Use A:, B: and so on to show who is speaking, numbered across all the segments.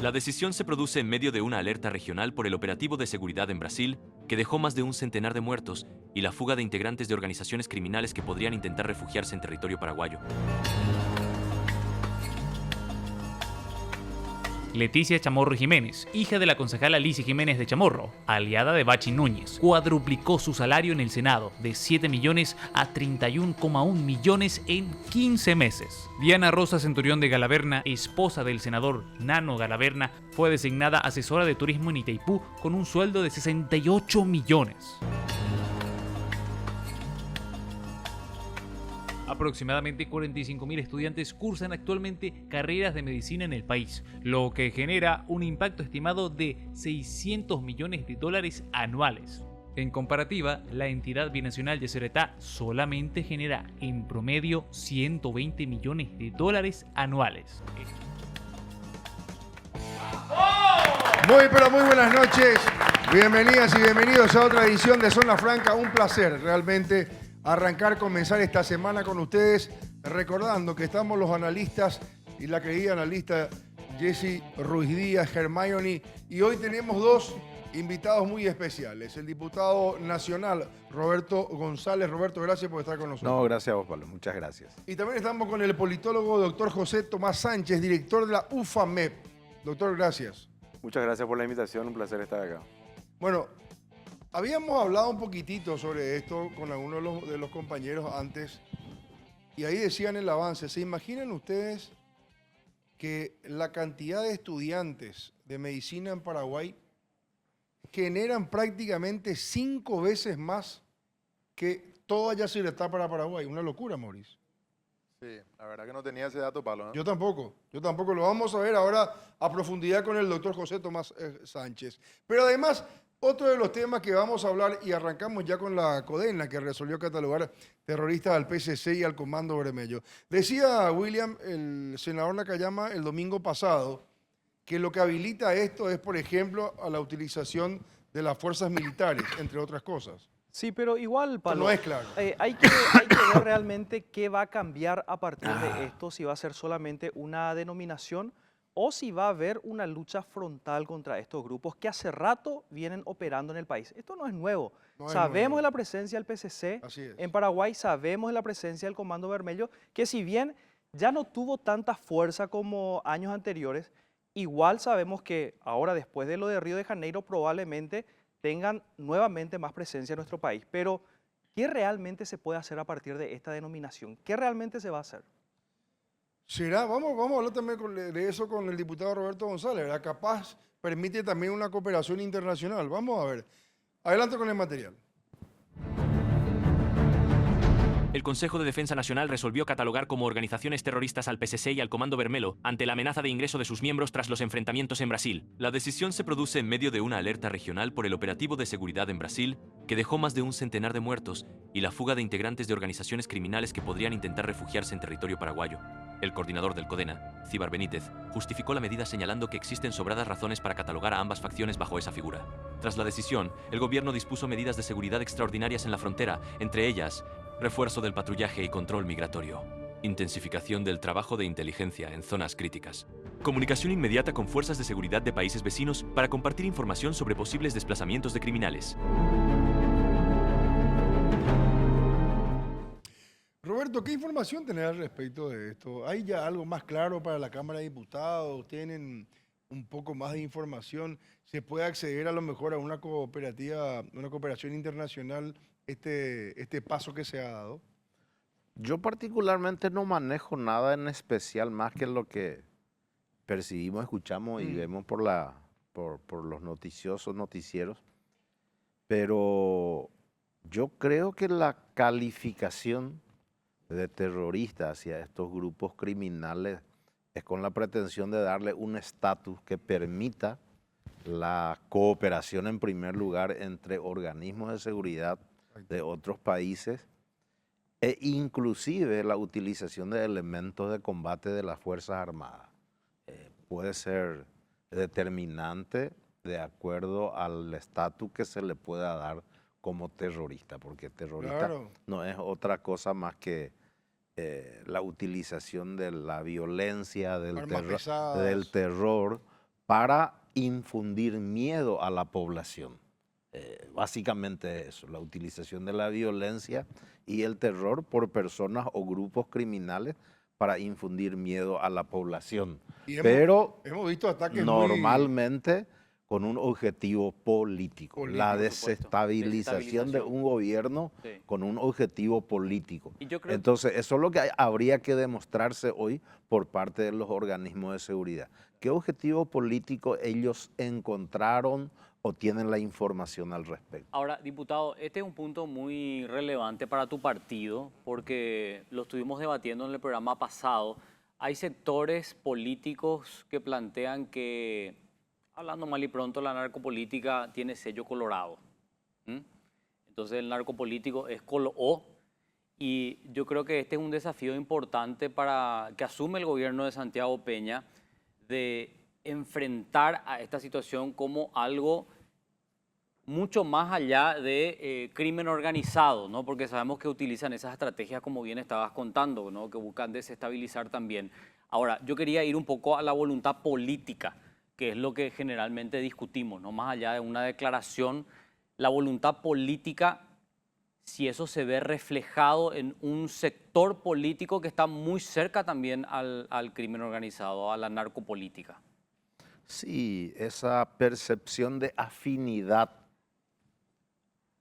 A: La decisión se produce en medio de una alerta regional por el operativo de seguridad en Brasil, que dejó más de un centenar de muertos, y la fuga de integrantes de organizaciones criminales que podrían intentar refugiarse en territorio paraguayo.
B: Leticia Chamorro Jiménez, hija de la concejala Lizy Jiménez de Chamorro, aliada de Bachi Núñez, cuadruplicó su salario en el Senado de 7 millones a 31,1 millones en 15 meses. Diana Rosa Centurión de Galaverna, esposa del senador Nano Galaverna, fue designada asesora de turismo en Itaipú con un sueldo de 68 millones. Aproximadamente 45.000 estudiantes cursan actualmente carreras de medicina en el país, lo que genera un impacto estimado de 600 millones de dólares anuales. En comparativa, la entidad binacional Yacyretá solamente genera en promedio 120 millones de dólares anuales.
C: Pero muy buenas noches. Bienvenidas y bienvenidos a otra edición de Zona Franca. Un placer realmente comenzar esta semana con ustedes, recordando que estamos los analistas y la querida analista Jessy Ruiz Díaz, Hermione, y hoy tenemos dos invitados muy especiales. El diputado nacional Roberto González. Roberto, gracias por estar con nosotros.
D: No, gracias a vos, Pablo. Muchas gracias.
C: Y también estamos con el politólogo doctor José Tomás Sánchez, director de la UFAMEP. Doctor, gracias.
D: Muchas gracias por la invitación. Un placer estar acá.
C: Bueno, habíamos hablado un poquitito sobre esto con algunos de los compañeros antes, y ahí decían el avance. ¿Se imaginan ustedes que la cantidad de estudiantes de medicina en Paraguay generan prácticamente 5 veces más que toda Yacyretá para Paraguay? Una locura, Mauricio.
E: Sí, la verdad que no tenía ese dato, Pablo, ¿no?
C: Yo tampoco. Lo vamos a ver ahora a profundidad con el doctor José Tomás Sánchez. Pero además, otro de los temas que vamos a hablar, y arrancamos ya con la Codena, que resolvió catalogar terroristas al PCC y al Comando Vermelho. Decía William, el senador Nakayama, el domingo pasado, que lo que habilita esto es, por ejemplo, a la utilización de las fuerzas militares, entre otras cosas.
F: Sí, pero igual, Pablo,
C: no es claro.
F: Hay que ver realmente qué va a cambiar a partir de esto, si va a ser solamente una denominación o si va a haber una lucha frontal contra estos grupos que hace rato vienen operando en el país. Esto no es nuevo. Sabemos de la presencia del PCC en Paraguay, sabemos de la presencia del Comando Vermelho, que si bien ya no tuvo tanta fuerza como años anteriores, igual sabemos que ahora, después de lo de Río de Janeiro, probablemente tengan nuevamente más presencia en nuestro país. Pero, ¿qué realmente se puede hacer a partir de esta denominación? ¿Qué realmente se va a hacer?
C: ¿Será? Vamos a hablar también de eso con el diputado Roberto González, ¿verdad? Capaz permite también una cooperación internacional. Vamos a ver. Adelante con el material.
A: El Consejo de Defensa Nacional resolvió catalogar como organizaciones terroristas al PCC y al Comando Vermelho ante la amenaza de ingreso de sus miembros tras los enfrentamientos en Brasil. La decisión se produce en medio de una alerta regional por el operativo de seguridad en Brasil, que dejó más de un centenar de muertos, y la fuga de integrantes de organizaciones criminales que podrían intentar refugiarse en territorio paraguayo. El coordinador del CODENA, Cíbar Benítez, justificó la medida señalando que existen sobradas razones para catalogar a ambas facciones bajo esa figura. Tras la decisión, el gobierno dispuso medidas de seguridad extraordinarias en la frontera, entre ellas refuerzo del patrullaje y control migratorio, intensificación del trabajo de inteligencia en zonas críticas, comunicación inmediata con fuerzas de seguridad de países vecinos para compartir información sobre posibles desplazamientos de criminales.
C: Roberto, ¿qué información tenés al respecto de esto? ¿Hay ya algo más claro para la Cámara de Diputados? ¿Tienen un poco más de información? ¿Se puede acceder a lo mejor a una cooperación internacional, este paso que se ha dado?
D: Yo particularmente no manejo nada en especial más que lo que percibimos, escuchamos y vemos por los noticieros. Pero yo creo que la calificación de terrorista hacia estos grupos criminales es con la pretensión de darle un estatus que permita la cooperación en primer lugar entre organismos de seguridad de otros países e inclusive la utilización de elementos de combate de las Fuerzas Armadas. Puede ser determinante de acuerdo al estatus que se le pueda dar como terrorista, porque terrorista no es otra cosa más que la utilización de la violencia, del terror para infundir miedo a la población. Básicamente eso, la utilización de la violencia y el terror por personas o grupos criminales para infundir miedo a la población. Pero
C: hemos visto ataques
D: normalmente con un objetivo político, la
G: por supuesto.
D: desestabilización de un gobierno con un objetivo político.
G: Y yo creo
D: Entonces, eso es lo que habría que demostrarse hoy por parte de los organismos de seguridad. ¿Qué objetivo político ellos encontraron o tienen la información al respecto?
G: Ahora, diputado, este es un punto muy relevante para tu partido porque lo estuvimos debatiendo en el programa pasado. Hay sectores políticos que plantean que, hablando mal y pronto, la narcopolítica tiene sello colorado. Entonces el narcopolítico es Colo-O y yo creo que este es un desafío importante para que asume el gobierno de Santiago Peña de enfrentar a esta situación como algo mucho más allá de crimen organizado, ¿no? Porque sabemos que utilizan esas estrategias como bien estabas contando, ¿no? Que buscan desestabilizar también. Ahora, yo quería ir un poco a la voluntad política, que es lo que generalmente discutimos, ¿no? Más allá de una declaración, la voluntad política, si eso se ve reflejado en un sector político que está muy cerca también al crimen organizado, a la narcopolítica.
D: Sí, esa percepción de afinidad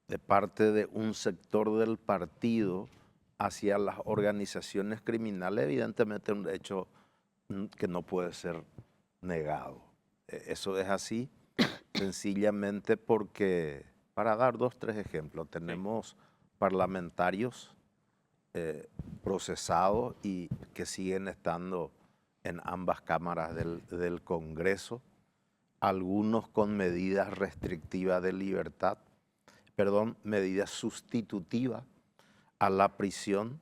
D: de parte de un sector del partido hacia las organizaciones criminales, evidentemente es un hecho que no puede ser negado. Eso es así, sencillamente porque, para dar 2 o 3 ejemplos, tenemos parlamentarios procesados y que siguen estando en ambas cámaras del Congreso, algunos con medidas restrictivas de libertad, medidas sustitutivas a la prisión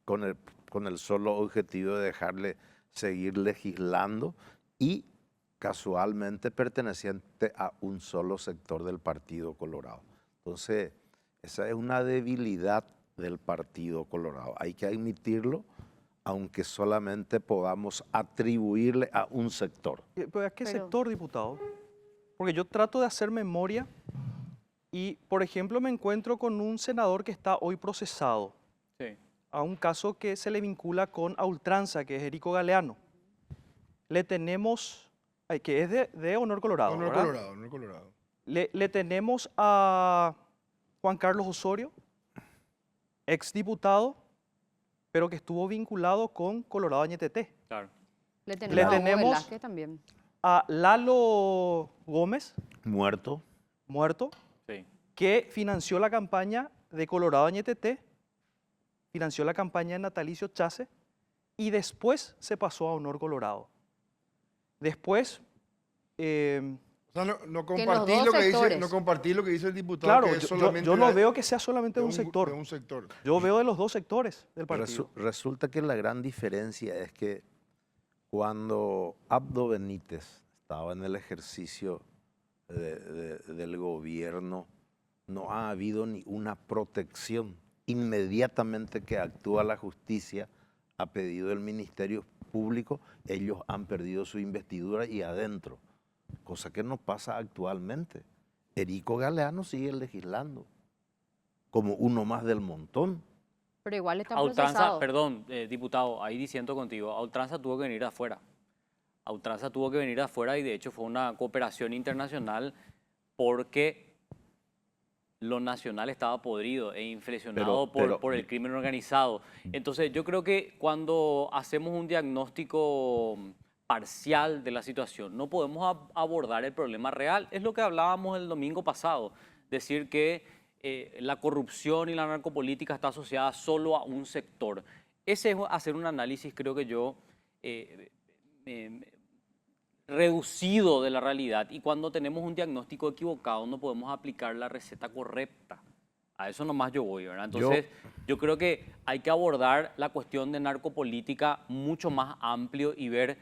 D: con el solo objetivo de dejarle seguir legislando y casualmente perteneciente a un solo sector del Partido Colorado. Entonces, esa es una debilidad del Partido Colorado. Hay que admitirlo, aunque solamente podamos atribuirle a un sector.
F: ¿Pero a qué sector, diputado? Porque yo trato de hacer memoria y, por ejemplo, me encuentro con un senador que está hoy procesado a un caso que se le vincula con a ultranza, que es Erico Galeano. Le tenemos, que es de Honor Colorado,
C: Honor
F: ¿verdad?
C: Colorado, Honor Colorado.
F: Le tenemos a Juan Carlos Osorio, exdiputado, pero que estuvo vinculado con Colorado Añetete.
G: Claro.
H: Le tenemos a Hugo Velázquez también.
F: A Lalo Gómez,
D: Muerto.
G: Sí.
F: que financió la campaña de Colorado Añetete, financió la campaña de Natalicio Chase y después se pasó a Honor Colorado. Después...
C: O sea, no
H: Que
C: compartí
H: los dos
C: lo que dice,
H: sectores.
C: no compartí lo que dice el diputado.
F: Claro,
C: que es solamente
F: yo no veo que sea solamente de un
C: de
F: sector.
C: un sector.
F: Yo veo de los dos sectores del partido.
D: Resulta que la gran diferencia es que cuando Abdo Benítez estaba en el ejercicio del gobierno, no ha habido ni una protección. Inmediatamente que actúa la justicia a pedido del Ministerio Público, ellos han perdido su investidura y adentro, cosa que no pasa actualmente. Erico Galeano sigue legislando como uno más del montón.
H: Pero igual está
G: A ultranza,
H: procesado.
G: perdón, diputado, ahí diciendo contigo, a ultranza tuvo que venir de afuera. A ultranza tuvo que venir de afuera y de hecho fue una cooperación internacional porque lo nacional estaba podrido e inflexionado por el crimen organizado. Entonces yo creo que cuando hacemos un diagnóstico parcial de la situación, no podemos abordar el problema real. Es lo que hablábamos el domingo pasado, decir que la corrupción y la narcopolítica está asociada solo a un sector. Ese es hacer un análisis, creo que yo, reducido de la realidad, y cuando tenemos un diagnóstico equivocado no podemos aplicar la receta correcta. A eso nomás yo voy, ¿verdad? Entonces, yo creo que hay que abordar la cuestión de narcopolítica mucho más amplio y ver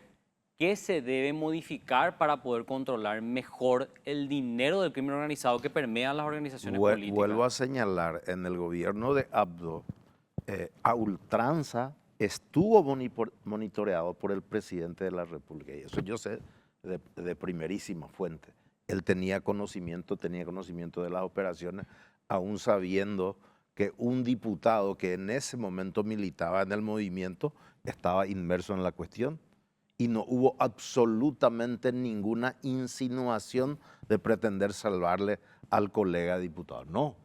G: qué se debe modificar para poder controlar mejor el dinero del crimen organizado que permea las organizaciones políticas.
D: Vuelvo a señalar, en el gobierno de Abdo, a ultranza estuvo monitoreado por el presidente de la República. Y eso yo sé de primerísima fuente. Él tenía conocimiento de las operaciones, aún sabiendo que un diputado que en ese momento militaba en el movimiento estaba inmerso en la cuestión. Y no hubo absolutamente ninguna insinuación de pretender salvarle al colega diputado. No,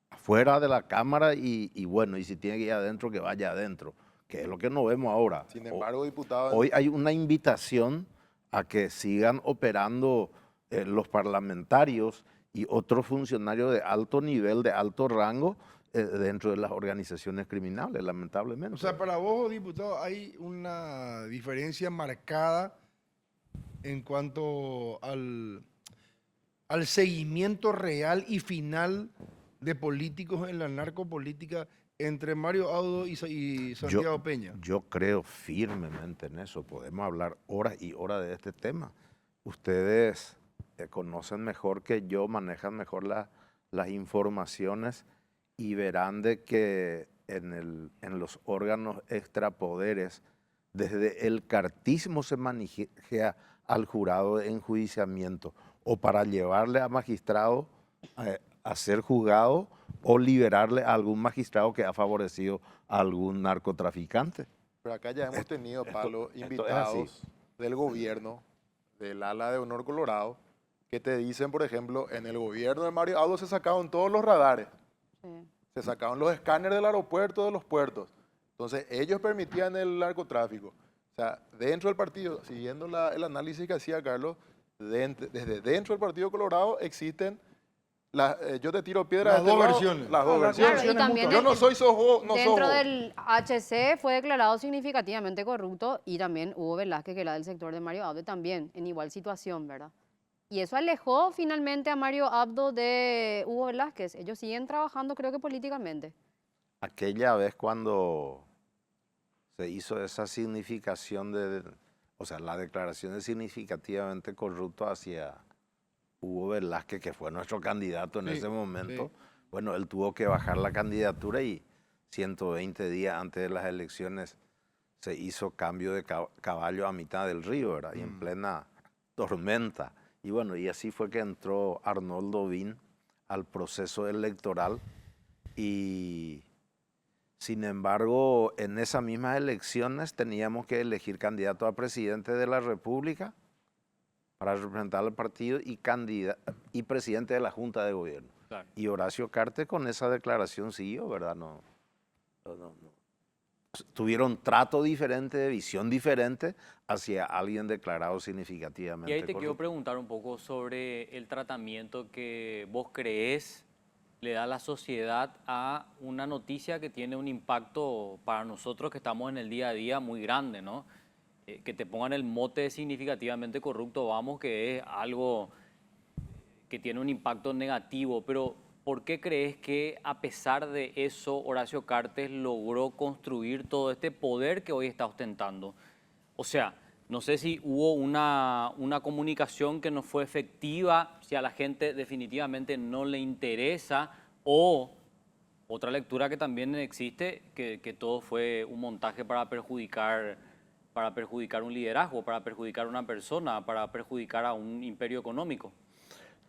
D: afuera de la Cámara y bueno, y si tiene que ir adentro, que vaya adentro, que es lo que no vemos ahora.
E: Sin embargo, diputado...
D: Hoy hay una invitación a que sigan operando los parlamentarios y otros funcionarios de alto nivel, de alto rango, dentro de las organizaciones criminales, lamentablemente.
C: O sea, para vos, diputado, hay una diferencia marcada en cuanto al seguimiento real y final de políticos en la narcopolítica entre Mario Abdo y Santiago Peña.
D: Yo creo firmemente en eso. Podemos hablar horas y horas de este tema. Ustedes conocen mejor que yo, manejan mejor las informaciones y verán de que en los órganos extrapoderes, desde el cartismo se maneja al jurado de enjuiciamiento o para llevarle a magistrado a ser juzgado o liberarle a algún magistrado que ha favorecido a algún narcotraficante.
E: Pero acá ya hemos tenido, Pablo,
D: esto es
E: invitados del gobierno, del ala de Honor Colorado, que te dicen, por ejemplo, en el gobierno de Mario Abdo se sacaron todos los radares.
H: Sí.
E: Se sacaron los escáneres del aeropuerto, de los puertos. Entonces, ellos permitían el narcotráfico. O sea, dentro del partido, siguiendo el análisis que hacía Carlos, desde dentro del Partido Colorado existen, yo te tiro piedras
C: Las
E: de
C: dos
E: este lado,
C: versiones.
E: las dos
H: Claro,
E: versiones.
H: y también
E: Yo no soy vos, no sos
H: dentro
E: vos.
H: del HC fue declarado significativamente corrupto y también Hugo Velázquez, que era del sector de Mario Abdo, también en igual situación, ¿verdad? Y eso alejó finalmente a Mario Abdo de Hugo Velázquez. Ellos siguen trabajando, creo que políticamente.
D: Aquella vez cuando se hizo esa significación o sea, la declaración de significativamente corrupto hacia Hugo Velázquez, que fue nuestro candidato en ese momento, bueno, él tuvo que bajar la candidatura y 120 días antes de las elecciones se hizo cambio de caballo a mitad del río, ¿verdad? Y en plena tormenta. Y bueno, y así fue que entró Arnoldo Bin al proceso electoral y sin embargo en esas mismas elecciones teníamos que elegir candidato a presidente de la República para representar al partido y presidente de la Junta de Gobierno.
G: Claro.
D: Y Horacio Cartes con esa declaración siguió, ¿verdad? No. Tuvieron trato diferente, visión diferente hacia alguien declarado significativamente
G: Y ahí te
D: corrupto.
G: quiero preguntar un poco sobre el tratamiento que vos crees le da la sociedad a una noticia que tiene un impacto para nosotros que estamos en el día a día muy grande, ¿no? Que te pongan el mote de significativamente corrupto, vamos, que es algo que tiene un impacto negativo, pero ¿por qué crees que a pesar de eso Horacio Cartes logró construir todo este poder que hoy está ostentando? O sea, no sé si hubo una comunicación que no fue efectiva, si a la gente definitivamente no le interesa, o otra lectura que también existe, que todo fue un montaje para perjudicar un liderazgo, para perjudicar a una persona, para perjudicar a un imperio económico.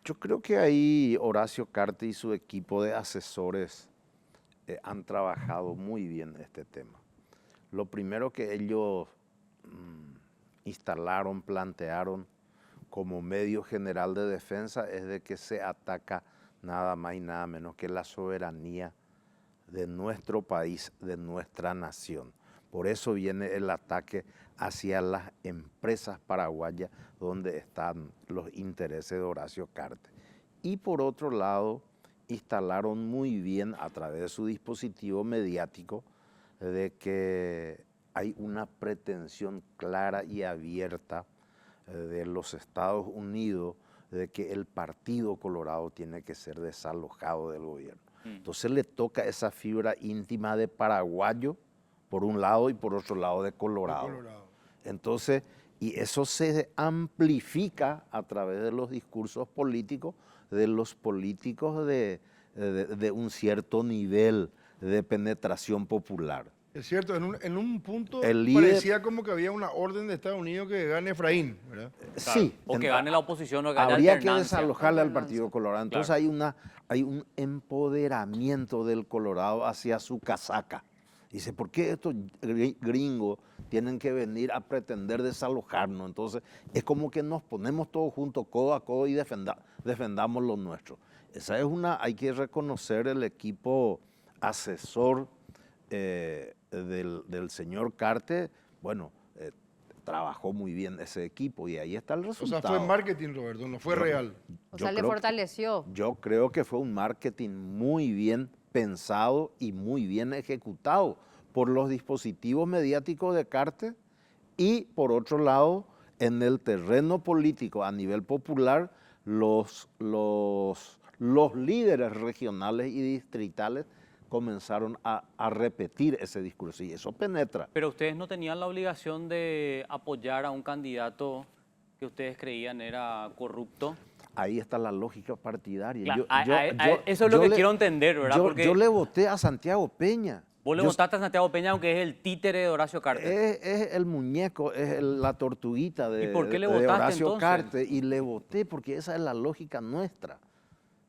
D: Yo creo que ahí Horacio Cartes y su equipo de asesores han trabajado muy bien este tema. Lo primero que ellos instalaron, plantearon como medio general de defensa es de que se ataca nada más y nada menos que la soberanía de nuestro país, de nuestra nación. Por eso viene el ataque hacia las empresas paraguayas donde están los intereses de Horacio Cartes. Y por otro lado, instalaron muy bien a través de su dispositivo mediático de que hay una pretensión clara y abierta de los Estados Unidos de que el Partido Colorado tiene que ser desalojado del gobierno. Entonces le toca esa fibra íntima de paraguayo, por un lado, y por otro lado de Colorado. Entonces, y eso se amplifica a través de los discursos políticos, de los políticos de un cierto nivel de penetración popular.
C: Es cierto, en un punto
D: El líder-
C: parecía como que había una orden de Estados Unidos que gane Efraín, ¿verdad?
D: Sí.
G: O que gane la oposición o que haya
D: Habría que
G: alternancia.
D: desalojarle al Partido Colorado. Entonces
G: Claro.
D: hay un empoderamiento del Colorado hacia su casaca. Dice, ¿por qué estos gringos tienen que venir a pretender desalojarnos? Entonces es como que nos ponemos todos juntos, codo a codo, y defendamos lo nuestro. Esa es hay que reconocer el equipo asesor del señor Carte. Bueno, trabajó muy bien ese equipo y ahí está el
C: O
D: resultado.
C: sea, fue marketing, Roberto, no fue real.
H: O
D: Yo
H: sea, le
D: creo que-
H: fortaleció.
D: Yo creo que fue un marketing muy bien pensado y muy bien ejecutado por los dispositivos mediáticos de Carte y, por otro lado, en el terreno político a nivel popular, los líderes regionales y distritales comenzaron a repetir ese discurso y eso penetra.
G: Pero ustedes no tenían la obligación de apoyar a un candidato que ustedes creían era corrupto.
D: Ahí está la lógica partidaria.
G: Claro, eso es lo que quiero entender, ¿verdad? Porque
D: Yo le voté a Santiago Peña.
G: vos le
D: Yo-
G: votaste a Santiago Peña, aunque es el títere de Horacio Cartes.
D: Es el muñeco, la tortuguita
G: ¿Y por qué le
D: de
G: votaste,
D: Horacio
G: entonces?
D: Carte. Y le voté porque esa es la lógica nuestra.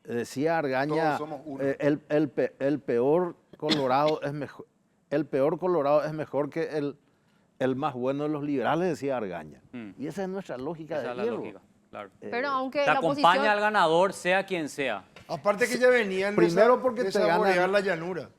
D: Decía Argaña,
E: Todos somos uno.
D: el peor Colorado es mejor. El peor Colorado es mejor que el más bueno de los liberales, decía Argaña. Y esa es nuestra lógica
G: Esa
D: de
G: es la
D: hierro.
G: lógica, claro.
H: Pero aunque
G: Te
H: la
G: acompaña
H: oposición...
G: al ganador, sea quien sea.
C: Aparte que ya venían
D: Primero porque
C: de
D: te
C: saborear
D: ganan-
C: la llanura.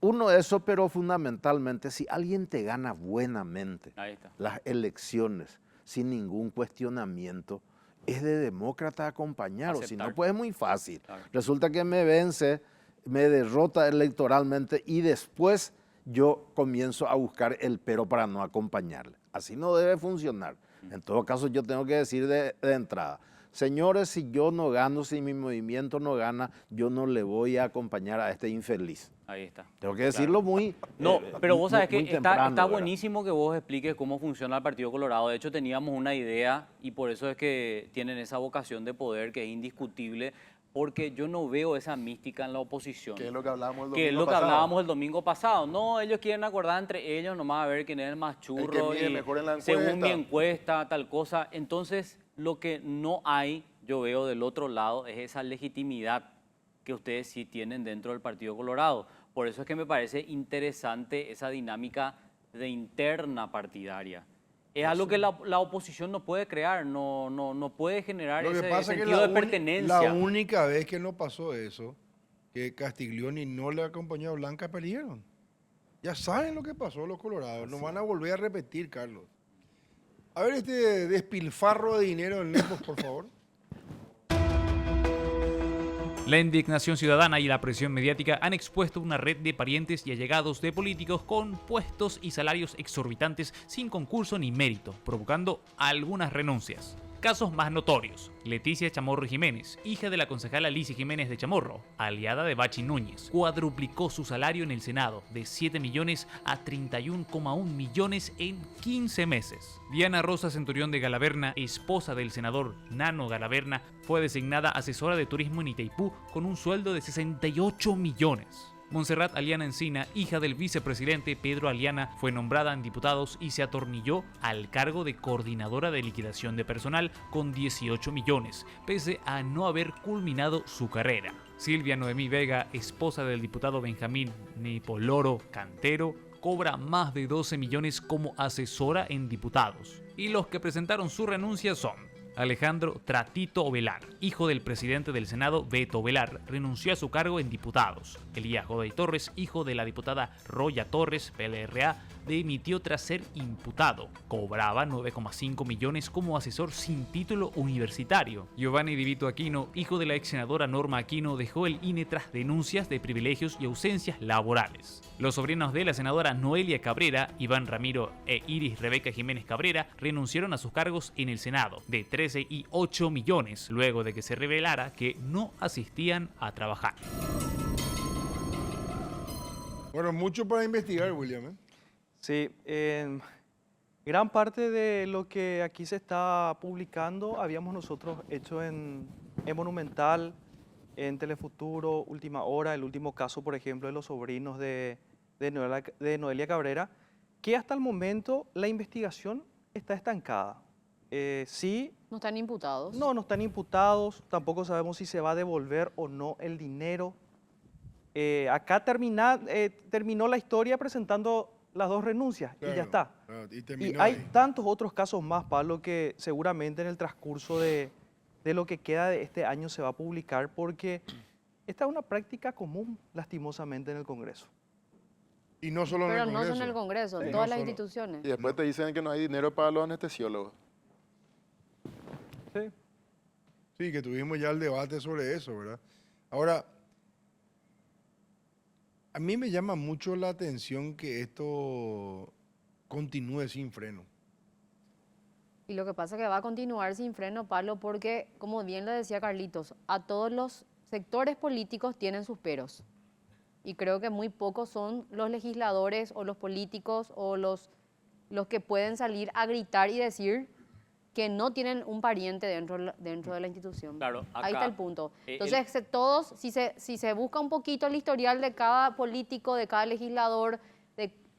D: Uno, eso, pero fundamentalmente, si alguien te gana buenamente
G: Ahí está.
D: las elecciones sin ningún cuestionamiento, es de demócrata acompañarlo. Si
G: Aceptar.
D: no, pues es muy fácil.
G: Claro.
D: Resulta que me vence, me derrota electoralmente y después yo comienzo a buscar el pero para no acompañarle. Así no debe funcionar. En todo caso, yo tengo que decir de entrada, señores, si yo no gano, si mi movimiento no gana, yo no le voy a acompañar a este infeliz.
G: Ahí está.
D: Tengo que decirlo muy
G: No, pero vos sabés
D: muy
G: que
D: temprano,
G: está
D: ¿verdad?
G: buenísimo que vos expliques cómo funciona el Partido Colorado. De hecho, teníamos una idea y por eso es que tienen esa vocación de poder que es indiscutible, porque yo no veo esa mística en la oposición.
E: Que es lo que hablábamos el domingo
G: Que es lo que
E: pasado.
G: hablábamos el domingo pasado. No, ellos quieren acordar entre ellos nomás a ver quién es el más churro.
E: mide
G: y
E: mejor en la
G: según mi
E: encuesta.
G: encuesta, tal cosa. Entonces, lo que no hay, yo veo del otro lado, es esa legitimidad que ustedes sí tienen dentro del Partido Colorado. Por eso es que me parece interesante esa dinámica de interna partidaria. Es algo que la oposición no puede crear, no puede generar
C: Lo que
G: ese
C: pasa es que
G: sentido de pertenencia.
C: la única vez que no pasó eso, que Castiglioni no le acompañó a Blanca, perdieron. Ya saben lo que pasó los colorados, no van a volver a repetir, Carlos. A ver este despilfarro de dinero en Nepos, por favor.
B: La indignación ciudadana y la presión mediática han expuesto una red de parientes y allegados de políticos con puestos y salarios exorbitantes sin concurso ni mérito, provocando algunas renuncias. Casos más notorios: Leticia Chamorro Jiménez, hija de la concejala Lizy Jiménez de Chamorro, aliada de Bachi Núñez, cuadruplicó su salario en el Senado de 7 millones a 31,1 millones en 15 meses. Diana Rosa Centurión de Galaverna, esposa del senador Nano Galaverna, fue designada asesora de turismo en Itaipú con un sueldo de 68 millones. Montserrat Aliana Encina, hija del vicepresidente Pedro Aliana, fue nombrada en diputados y se atornilló al cargo de coordinadora de liquidación de personal con 18 millones, pese a no haber culminado su carrera. Silvia Noemí Vega, esposa del diputado Benjamín Nepoloro Cantero, cobra más de 12 millones como asesora en diputados. Y los que presentaron su renuncia son: Alejandro Tratito Ovelar, hijo del presidente del Senado Beto Ovelar, renunció a su cargo en diputados. Elías Godoy Torres, hijo de la diputada Roya Torres, PLRA, dimitió tras ser imputado. Cobraba 9,5 millones como asesor sin título universitario. Giovanni Di Vito Aquino, hijo de la ex senadora Norma Aquino, dejó el INE tras denuncias de privilegios y ausencias laborales. Los sobrinos de la senadora Noelia Cabrera, Iván Ramiro e Iris Rebeca Jiménez Cabrera, renunciaron a sus cargos en el Senado de 13 y 8 millones, luego de que se revelara que no asistían a trabajar.
C: Bueno, mucho para investigar, William, ¿eh?
F: Sí, gran parte de lo que aquí se está publicando habíamos nosotros hecho en Monumental, en Telefuturo, Última Hora, el último caso, por ejemplo, de los sobrinos de de Noelia Cabrera, que hasta el momento la investigación está estancada. Sí,
H: No están imputados.
F: no están imputados, tampoco sabemos si se va a devolver o no el dinero. Acá terminó la historia presentando las 2 renuncias y ya está.
C: Y
F: Y
C: terminó
F: hay
C: ahí.
F: tantos otros casos más, Pablo, que seguramente en el transcurso de lo que queda de este año se va a publicar, porque esta es una práctica común, lastimosamente, en el Congreso.
C: Y no solo en
H: Pero
C: el
H: no
C: Congreso.
H: son en el Congreso, en
C: Sí,
H: todas
C: no
H: las
C: solo.
H: instituciones.
E: Y después te dicen que no hay dinero para los anestesiólogos.
F: Sí.
C: Sí, que tuvimos ya el debate sobre eso, ¿verdad? Ahora, a mí me llama mucho la atención que esto continúe sin freno.
H: Y lo que pasa es que va a continuar sin freno, Pablo, porque, como bien lo decía Carlitos, a todos los sectores políticos tienen sus peros. Y creo que muy pocos son los legisladores o los políticos o los que pueden salir a gritar y decir que no tienen un pariente dentro de la institución.
G: Claro,
H: Ahí está
G: acá,
H: el punto.
G: el-
H: Entonces, todos, si se busca un poquito el historial de cada político, de cada legislador,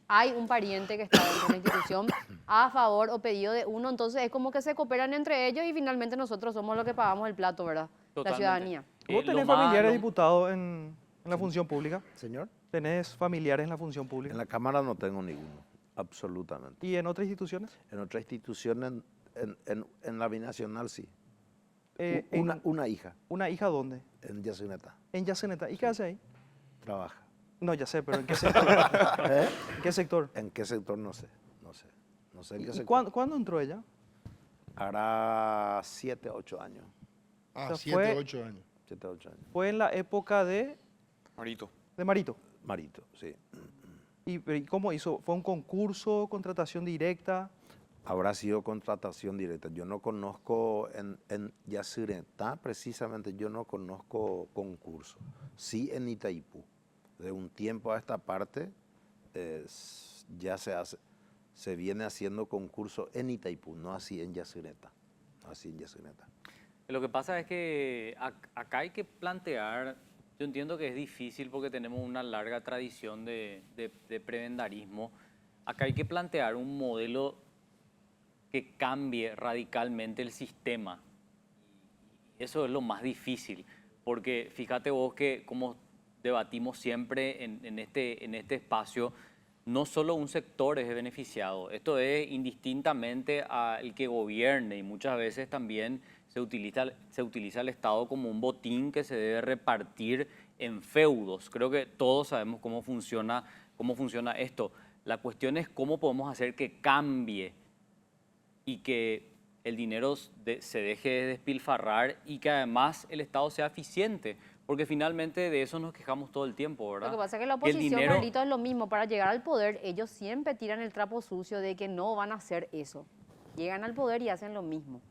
H: hay un pariente que está dentro de la institución a favor o pedido de uno, entonces es como que se cooperan entre ellos y finalmente nosotros somos los que pagamos el plato, ¿verdad?
G: Totalmente.
H: La ciudadanía.
F: ¿Vos
G: Lo
F: tenés
G: más-
F: familiares
G: lo-
F: diputados en la función pública?
D: Señor,
F: ¿Tenés familiares en la función
D: en
F: pública?
D: la Cámara no tengo ninguno, absolutamente.
F: ¿Y en otras instituciones?
D: En otra institución, en la binacional sí.
F: En
D: Una hija,
F: ¿Una hija dónde?
D: en Yacineta,
F: En Yaceneta. ¿Y qué hace ahí?
D: trabaja.
F: No, ya sé, pero ¿en qué sector?
D: ¿Eh?
F: ¿En qué sector?
D: ¿En qué sector? No sé en qué
F: ¿Y
D: sector.
F: cuándo entró ella?
D: Hará 7, 8 años.
C: Ah,
F: sea,
C: 7,
F: fue-
C: 8 años.
D: 7, 8 años.
F: Fue en la época de
I: Marito.
F: Marito.
D: Marito, sí.
F: ¿Y cómo hizo? ¿Fue un concurso, contratación directa?
D: Habrá sido contratación directa. Yo no conozco en Yacyretá, precisamente, yo no conozco concurso. Sí en Itaipú. De un tiempo a esta parte ya se viene haciendo concurso en Itaipú, no así en Yacyretá. No así en Yacyretá.
G: Lo que pasa es que acá hay que plantear, yo entiendo que es difícil porque tenemos una larga tradición de prebendarismo. Acá hay que plantear un modelo que cambie radicalmente el sistema. Eso es lo más difícil, porque fíjate vos que como debatimos siempre en este espacio, no solo un sector es beneficiado, esto es indistintamente al que gobierne y muchas veces también se utiliza el Estado como un botín que se debe repartir en feudos. Creo que todos sabemos cómo funciona esto. La cuestión es cómo podemos hacer que cambie y que el dinero se deje de despilfarrar y que además el Estado sea eficiente, porque finalmente de eso nos quejamos todo el tiempo, ¿verdad?
H: Lo que pasa es que la
G: el
H: oposición,
G: dinero-
H: Carlito, es lo mismo. Para llegar al poder, ellos siempre tiran el trapo sucio de que no van a hacer eso. Llegan al poder y hacen lo mismo.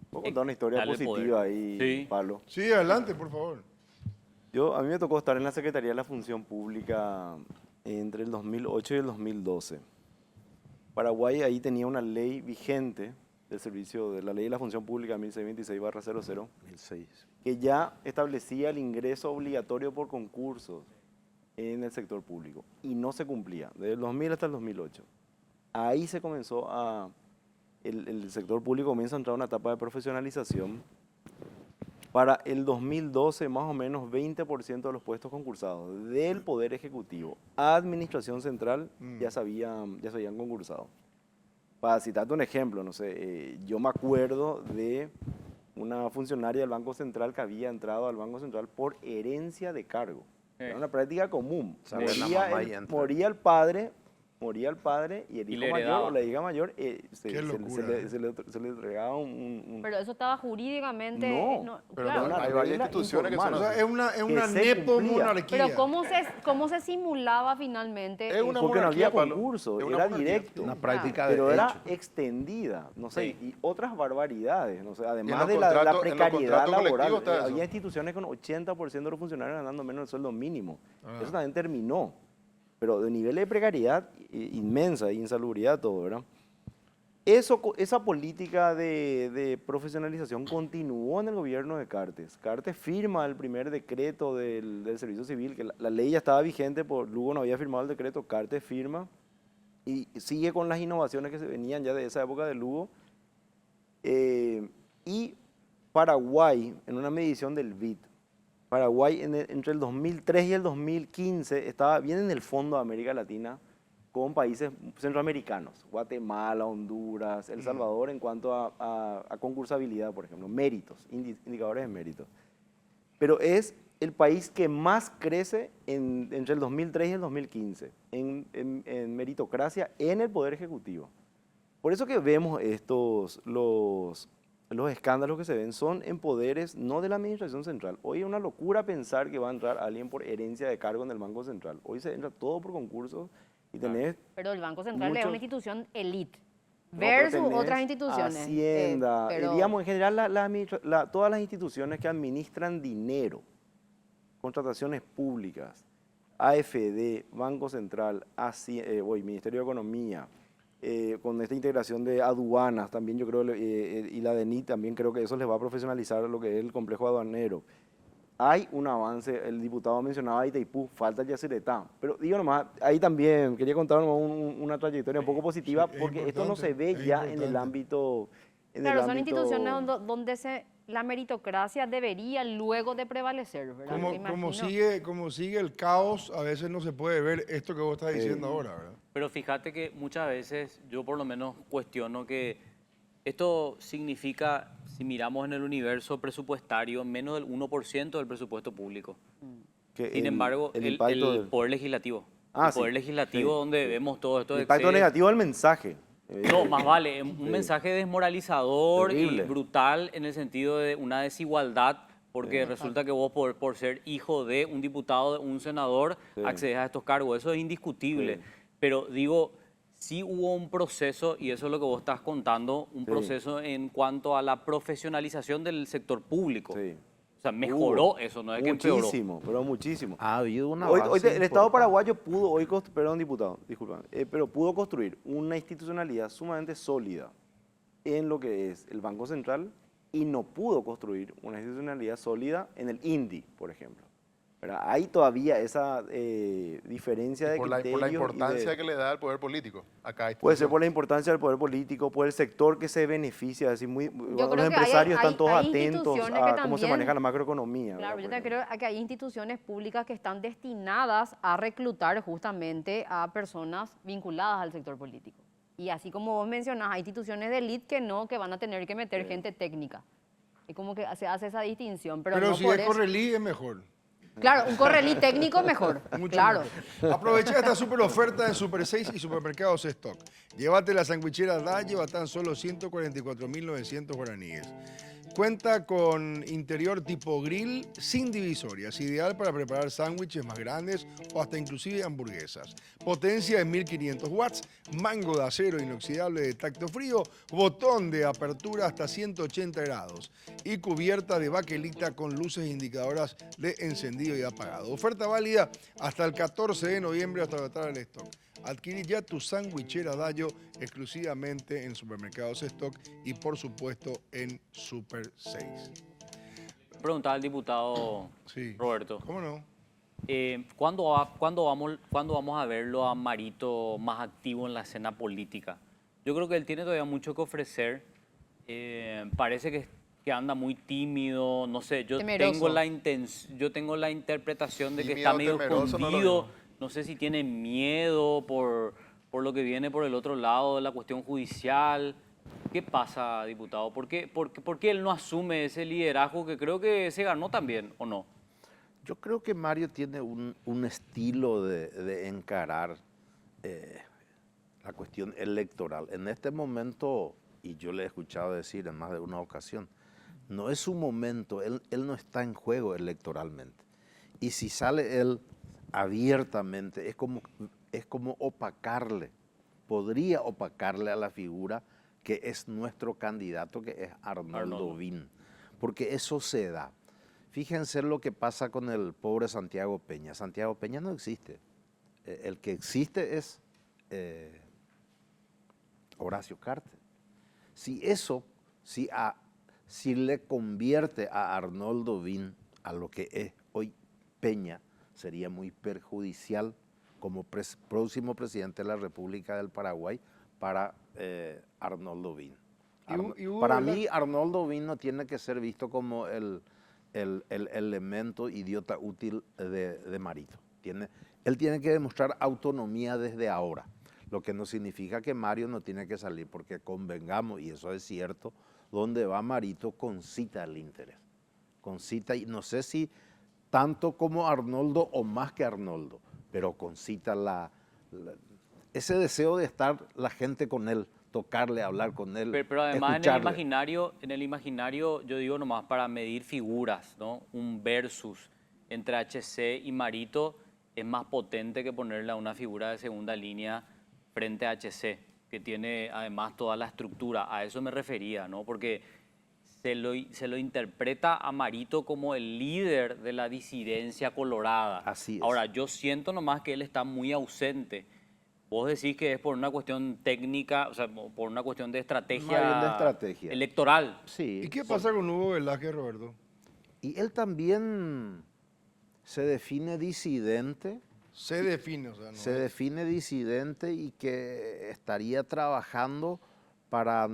I: Puedo contar una historia
G: Dale
I: positiva
G: poder.
I: ahí,
G: Sí.
I: Pablo.
C: Sí, adelante, por favor.
I: A mí me tocó estar en la Secretaría de la Función Pública entre el 2008 y el 2012. Paraguay ahí tenía una ley vigente del servicio de la Ley de la Función Pública 1626/00,
D: 2006.
I: que ya establecía el ingreso obligatorio por concursos en el sector público y no se cumplía, desde el 2000 hasta el 2008. Ahí se comenzó el sector público comienza a entrar a una etapa de profesionalización. Para el 2012, más o menos 20% de los puestos concursados del Poder Ejecutivo a Administración Central ya se habían concursado. Para citarte un ejemplo, no sé, yo me acuerdo de una funcionaria del Banco Central que había entrado al Banco Central por herencia de cargo. Era una práctica común.
D: Sabe la
I: Moría
D: mamá
I: el,
D: y entra.
I: moría el padre y el
G: Y
I: hijo
G: le
I: mayor
G: heredaba.
I: o la hija mayor
C: Qué locura,
I: se le entregaba un
H: Pero eso estaba jurídicamente...
I: No,
E: Pero
H: claro.
E: no, hay varias instituciones que son
C: O sea,
E: así.
C: es una
I: Que se
C: nepo
I: cumplía.
C: monarquía.
H: Pero ¿cómo se simulaba finalmente?
E: Es una
I: porque no había
E: monarquía, Pablo.
I: concurso,
E: Es una
I: era
E: monarquía.
I: directo.
D: Una práctica de
I: Pero era
D: hecho.
I: extendida, no sé,
G: Sí.
I: y otras barbaridades, no sé, además
E: los
I: de la
E: contratos- en los
I: precariedad
E: contratos
I: laboral,
E: colectivos está eso.
I: había instituciones con 80% de los funcionarios ganando menos del sueldo mínimo.
C: Ah.
I: Eso también terminó, pero de nivel de precariedad inmensa, insalubridad, todo, ¿verdad? Esa política de profesionalización continuó en el gobierno de Cartes. Cartes firma el primer decreto del Servicio Civil, que la ley ya estaba vigente, Lugo no había firmado el decreto, Cartes firma y sigue con las innovaciones que se venían ya de esa época de Lugo. Y Paraguay, en una medición del BID, Paraguay entre el 2003 y el 2015 estaba bien en el fondo de América Latina con países centroamericanos, Guatemala, Honduras, El Salvador, en cuanto a concursabilidad, por ejemplo, méritos, indicadores de méritos. Pero es el país que más crece entre el 2003 y el 2015 en meritocracia en el Poder Ejecutivo. Por eso que vemos los escándalos que se ven son en poderes no de la administración central. Hoy es una locura pensar que va a entrar alguien por herencia de cargo en el Banco Central. Hoy se entra todo por concursos y tenés...
H: Pero el Banco Central es una institución elite
I: No, pero
H: versus
I: tenés
H: otras instituciones.
I: Hacienda,
H: Pero-
I: digamos, en general todas las instituciones que administran dinero, contrataciones públicas, AFD, Banco Central, Ministerio de Economía, con esta integración de aduanas, también yo creo, y la DENIT también creo que eso les va a profesionalizar lo que es el complejo aduanero. Hay un avance, el diputado mencionaba a Itaipú, falta Yacyretá, pero digo nomás, ahí también quería contar nomás una trayectoria un poco positiva,
C: Sí, es
I: porque esto no se ve
C: importante, es
I: ya en el
C: importante.
I: ámbito...
H: Claro, son instituciones donde la meritocracia debería luego de prevalecer, ¿verdad? Me imagino.
C: Como sigue el caos, a veces no se puede ver esto que vos estás diciendo ahora, ¿verdad?
G: Pero fíjate que muchas veces yo por lo menos cuestiono que esto significa, si miramos en el universo presupuestario, menos del 1% del presupuesto público. Sin embargo, el Poder Legislativo. El Poder Legislativo donde vemos todo esto
I: El
G: de
I: impacto
G: excede.
I: negativo del mensaje.
G: No, más vale, un mensaje desmoralizador
I: Terrible.
G: y brutal en el sentido de una desigualdad, porque resulta que vos por ser hijo de un diputado, de un senador, accedes a estos cargos. Eso es indiscutible.
I: Sí.
G: Pero digo, sí hubo un proceso, y eso es lo que vos estás contando, un proceso en cuanto a la profesionalización del sector público.
I: Sí.
G: O sea, mejoró eso, no es que empeoró.
I: Muchísimo, pero muchísimo.
D: Ha habido una
I: Hoy,
D: avance
I: el Estado
D: importante.
I: paraguayo pudo, perdón diputado, disculpa, pero pudo construir una institucionalidad sumamente sólida en lo que es el Banco Central y no pudo construir una institucionalidad sólida en el INDI, por ejemplo. ¿Verdad? Hay todavía esa diferencia de
E: Por la
I: criterios y
E: importancia que le da al poder político. Acá
I: puede ser por la importancia del poder político, por el sector que se beneficia, es decir, los
H: creo que
I: empresarios
H: hay
I: están todos
H: instituciones
I: atentos
H: que
I: a cómo se
H: también-
I: maneja la macroeconomía.
H: Claro,
I: ¿verdad?
H: yo también creo que hay instituciones públicas que están destinadas a reclutar justamente a personas vinculadas al sector político. Y así como vos mencionás, hay instituciones de élite que no, que van a tener que meter gente técnica. Es como que se hace esa distinción, pero no
C: si
H: por
C: es
H: eso.
C: Correlí es mejor.
H: Claro, un correlí técnico mejor,
C: Mucho
H: claro.
C: mejor. Aprovecha esta super oferta de Super 6 y Supermercados Stock. Llévate la sandwichera Dayo a tan solo 144.900 guaraníes. Cuenta con interior tipo grill sin divisorias, ideal para preparar sándwiches más grandes o hasta inclusive hamburguesas. Potencia de 1500 watts, mango de acero inoxidable de tacto frío, botón de apertura hasta 180 grados y cubierta de baquelita con luces indicadoras de encendido y apagado. Oferta válida hasta el 14 de noviembre hasta agotar el stock. Adquirí ya tu sandwichera Dayo exclusivamente en Supermercados Stock y por supuesto en Super 6.
G: Preguntaba al diputado
C: Sí.
G: Roberto.
C: ¿Cómo no?
G: ¿Cuándo vamos a verlo a Marito más activo en la escena política? Yo creo que él tiene todavía mucho que ofrecer. Parece que anda muy tímido, no sé, yo
H: Temeroso.
G: tengo la interpretación de que
E: Tímido,
G: está medio
E: temeroso, no lo
G: escondido.
E: veo.
G: No sé si tiene miedo por lo que viene por el otro lado de la cuestión judicial. ¿Qué pasa, diputado? ¿Por qué él no asume ese liderazgo que creo que se ganó también, o no?
D: Yo creo que Mario tiene un estilo de encarar la cuestión electoral. En este momento, y yo le he escuchado decir en más de una ocasión, no es su momento, él no está en juego electoralmente. Y si sale él abiertamente, es como opacarle, podría opacarle a la figura que es nuestro candidato, que es Arnoldo Win, porque eso se da. Fíjense lo que pasa con el pobre Santiago Peña. Santiago Peña no existe. El que existe es Horacio Cartes. si le convierte a Arnoldo Bin a lo que es hoy Peña, sería muy perjudicial como próximo presidente de la República del Paraguay para Arnoldo Bin. Para mí, Arnoldo Bin no tiene que ser visto como el elemento idiota útil de Marito. Él tiene que demostrar autonomía desde ahora, lo que no significa que Mario no tiene que salir, porque convengamos, y eso es cierto, donde va Marito concita el interés. Concita, y no sé si tanto como Arnoldo o más que Arnoldo, pero concita ese deseo de estar la gente con él, tocarle, hablar con él,
G: Pero además
D: escucharle.
G: en el imaginario, yo digo nomás para medir figuras, ¿no? Un versus entre HC y Marito es más potente que ponerle a una figura de segunda línea frente a HC, que tiene además toda la estructura. A eso me refería, ¿no? Porque se lo interpreta a Marito como el líder de la disidencia colorada.
D: Así es.
G: Ahora, yo siento nomás que él está muy ausente. Vos decís que es por una cuestión técnica, o sea, por una cuestión de estrategia,
D: Más bien de estrategia
G: electoral.
D: Sí.
C: ¿Y qué pasa con Hugo Velázquez, Roberto?
D: Y él también se define disidente.
C: Se define, o sea, no
D: Se
C: es-
D: define disidente y que estaría trabajando para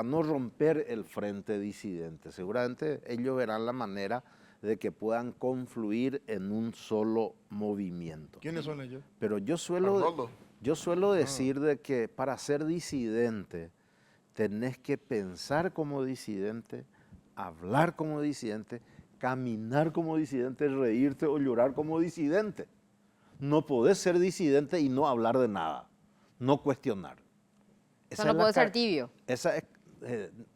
D: no romper el frente disidente. Seguramente ellos verán la manera de que puedan confluir en un solo movimiento.
C: ¿Quiénes son ellos?
D: Pero yo
E: Arnoldo.
D: suelo decir de que para ser disidente tenés que pensar como disidente, hablar como disidente, caminar como disidente, reírte o llorar como disidente. No podés ser disidente y no hablar de nada, no cuestionar.
H: O sea, no puede ser tibio.
D: Esa es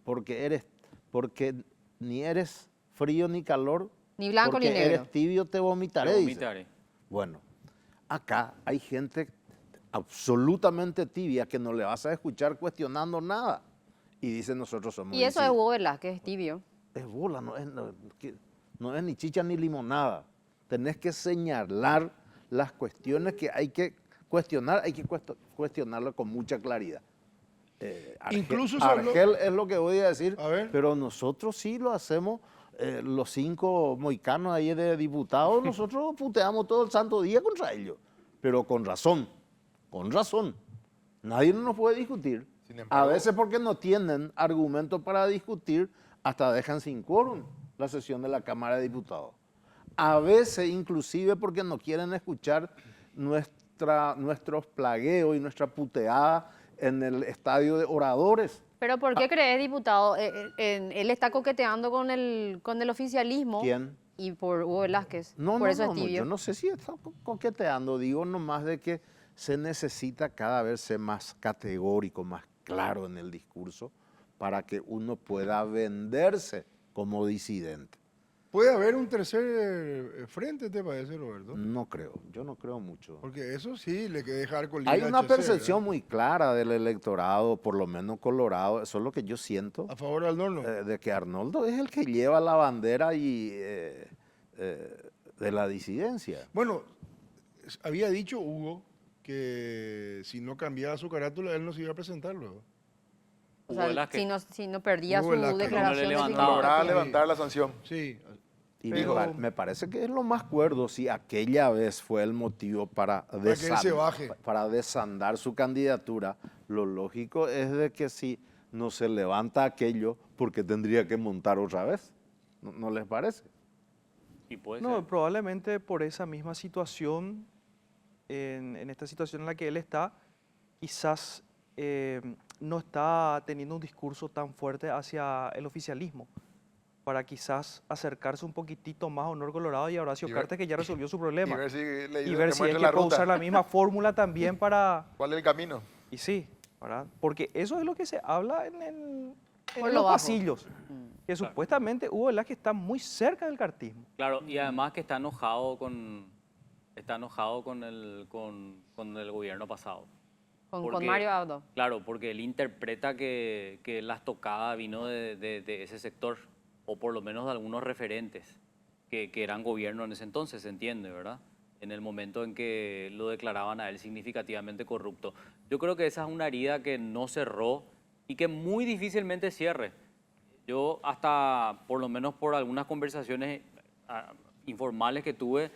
D: porque ni eres frío ni calor,
H: Ni blanco ni
D: porque
H: negro.
D: eres tibio te vomitaré.
G: Te
D: dice.
G: vomitaré.
D: Bueno, acá hay gente absolutamente tibia que no le vas a escuchar cuestionando nada. Y dice nosotros somos
H: Y eso es
D: disidentes.
H: Hugo Velázquez, es tibio.
D: Es bola, no es ni chicha ni limonada. Tenés que señalar las cuestiones que hay que cuestionar, hay que cuestionarlo con mucha claridad.
C: Incluso se habló-
D: Argel es lo que voy a decir,
C: A ver.
D: pero nosotros sí lo hacemos, los 5 moicanos ahí de diputados, nosotros puteamos todo el santo día contra ellos, pero con razón, con razón. Nadie nos puede discutir.
E: Sin
D: A
E: embargo-
D: veces porque no tienen argumentos para discutir, hasta dejan sin quórum la sesión de la Cámara de Diputados. A veces inclusive porque no quieren escuchar nuestros plagueos y nuestra puteada en el estadio de oradores.
H: Pero ¿por qué crees, diputado? Él está coqueteando con el oficialismo.
D: ¿Quién?
H: Y por Hugo Velázquez.
D: No,
H: por
D: no,
H: eso
D: no,
H: es tibio.
D: yo no sé si está coqueteando, digo nomás de que se necesita cada vez ser más categórico, más claro en el discurso para que uno pueda venderse como disidente.
C: ¿Puede haber un tercer frente, te parece, Roberto?
D: No creo, yo no creo mucho.
C: Porque eso sí le que dejar con
D: Hay
C: libre
D: una
C: HC,
D: percepción
C: ¿verdad?
D: muy clara del electorado, por lo menos colorado, eso es lo que yo siento,
C: A favor del Arnoldo.
D: de que Arnoldo es el que lleva la bandera de la disidencia.
C: Bueno, había dicho Hugo que si no cambiaba su carátula, él no se iba a presentar luego.
H: O
G: Hugo
H: sea,
G: Velázquez.
H: si no perdía
C: Hugo
H: su
C: Velázquez.
H: declaración
G: No le
H: de
G: levantaba.
H: firma.
E: Lograba levantar la sanción.
C: Sí.
D: Y
C: Pero-
D: me parece que es lo más cuerdo si aquella vez fue el motivo para
C: que él se baje.
D: para desandar su candidatura. Lo lógico es de que si no se levanta aquello, porque tendría que montar otra vez. ¿No les parece?
G: Y puede
F: No,
G: ser.
F: probablemente por esa misma situación, en esta situación en la que él está, quizás no está teniendo un discurso tan fuerte hacia el oficialismo, para quizás acercarse un poquitito más a Honor Colorado y a Horacio
E: Y ver-
F: Cartes, que ya resolvió su
E: Y
F: problema.
E: ver si le,
F: Y
E: le
F: ver si es
E: muestra
F: que
E: la
F: puede
E: ruta.
F: usar la misma fórmula también para...
E: ¿Cuál es el camino?
F: Y sí, ¿verdad? Porque eso es lo que se habla en
H: Por
F: los
H: lo bajo.
F: pasillos, que supuestamente Hugo Velázquez está muy cerca del cartismo.
G: Claro, y además que está enojado con el gobierno pasado.
H: Con
G: Porque-
H: Mario Abdo.
G: Claro, porque él interpreta que la estocada vino de ese sector, o por lo menos de algunos referentes que eran gobierno en ese entonces, se entiende, ¿verdad? En el momento en que lo declaraban a él significativamente corrupto. Yo creo que esa es una herida que no cerró y que muy difícilmente cierre. Yo hasta, por lo menos por algunas conversaciones informales que tuve,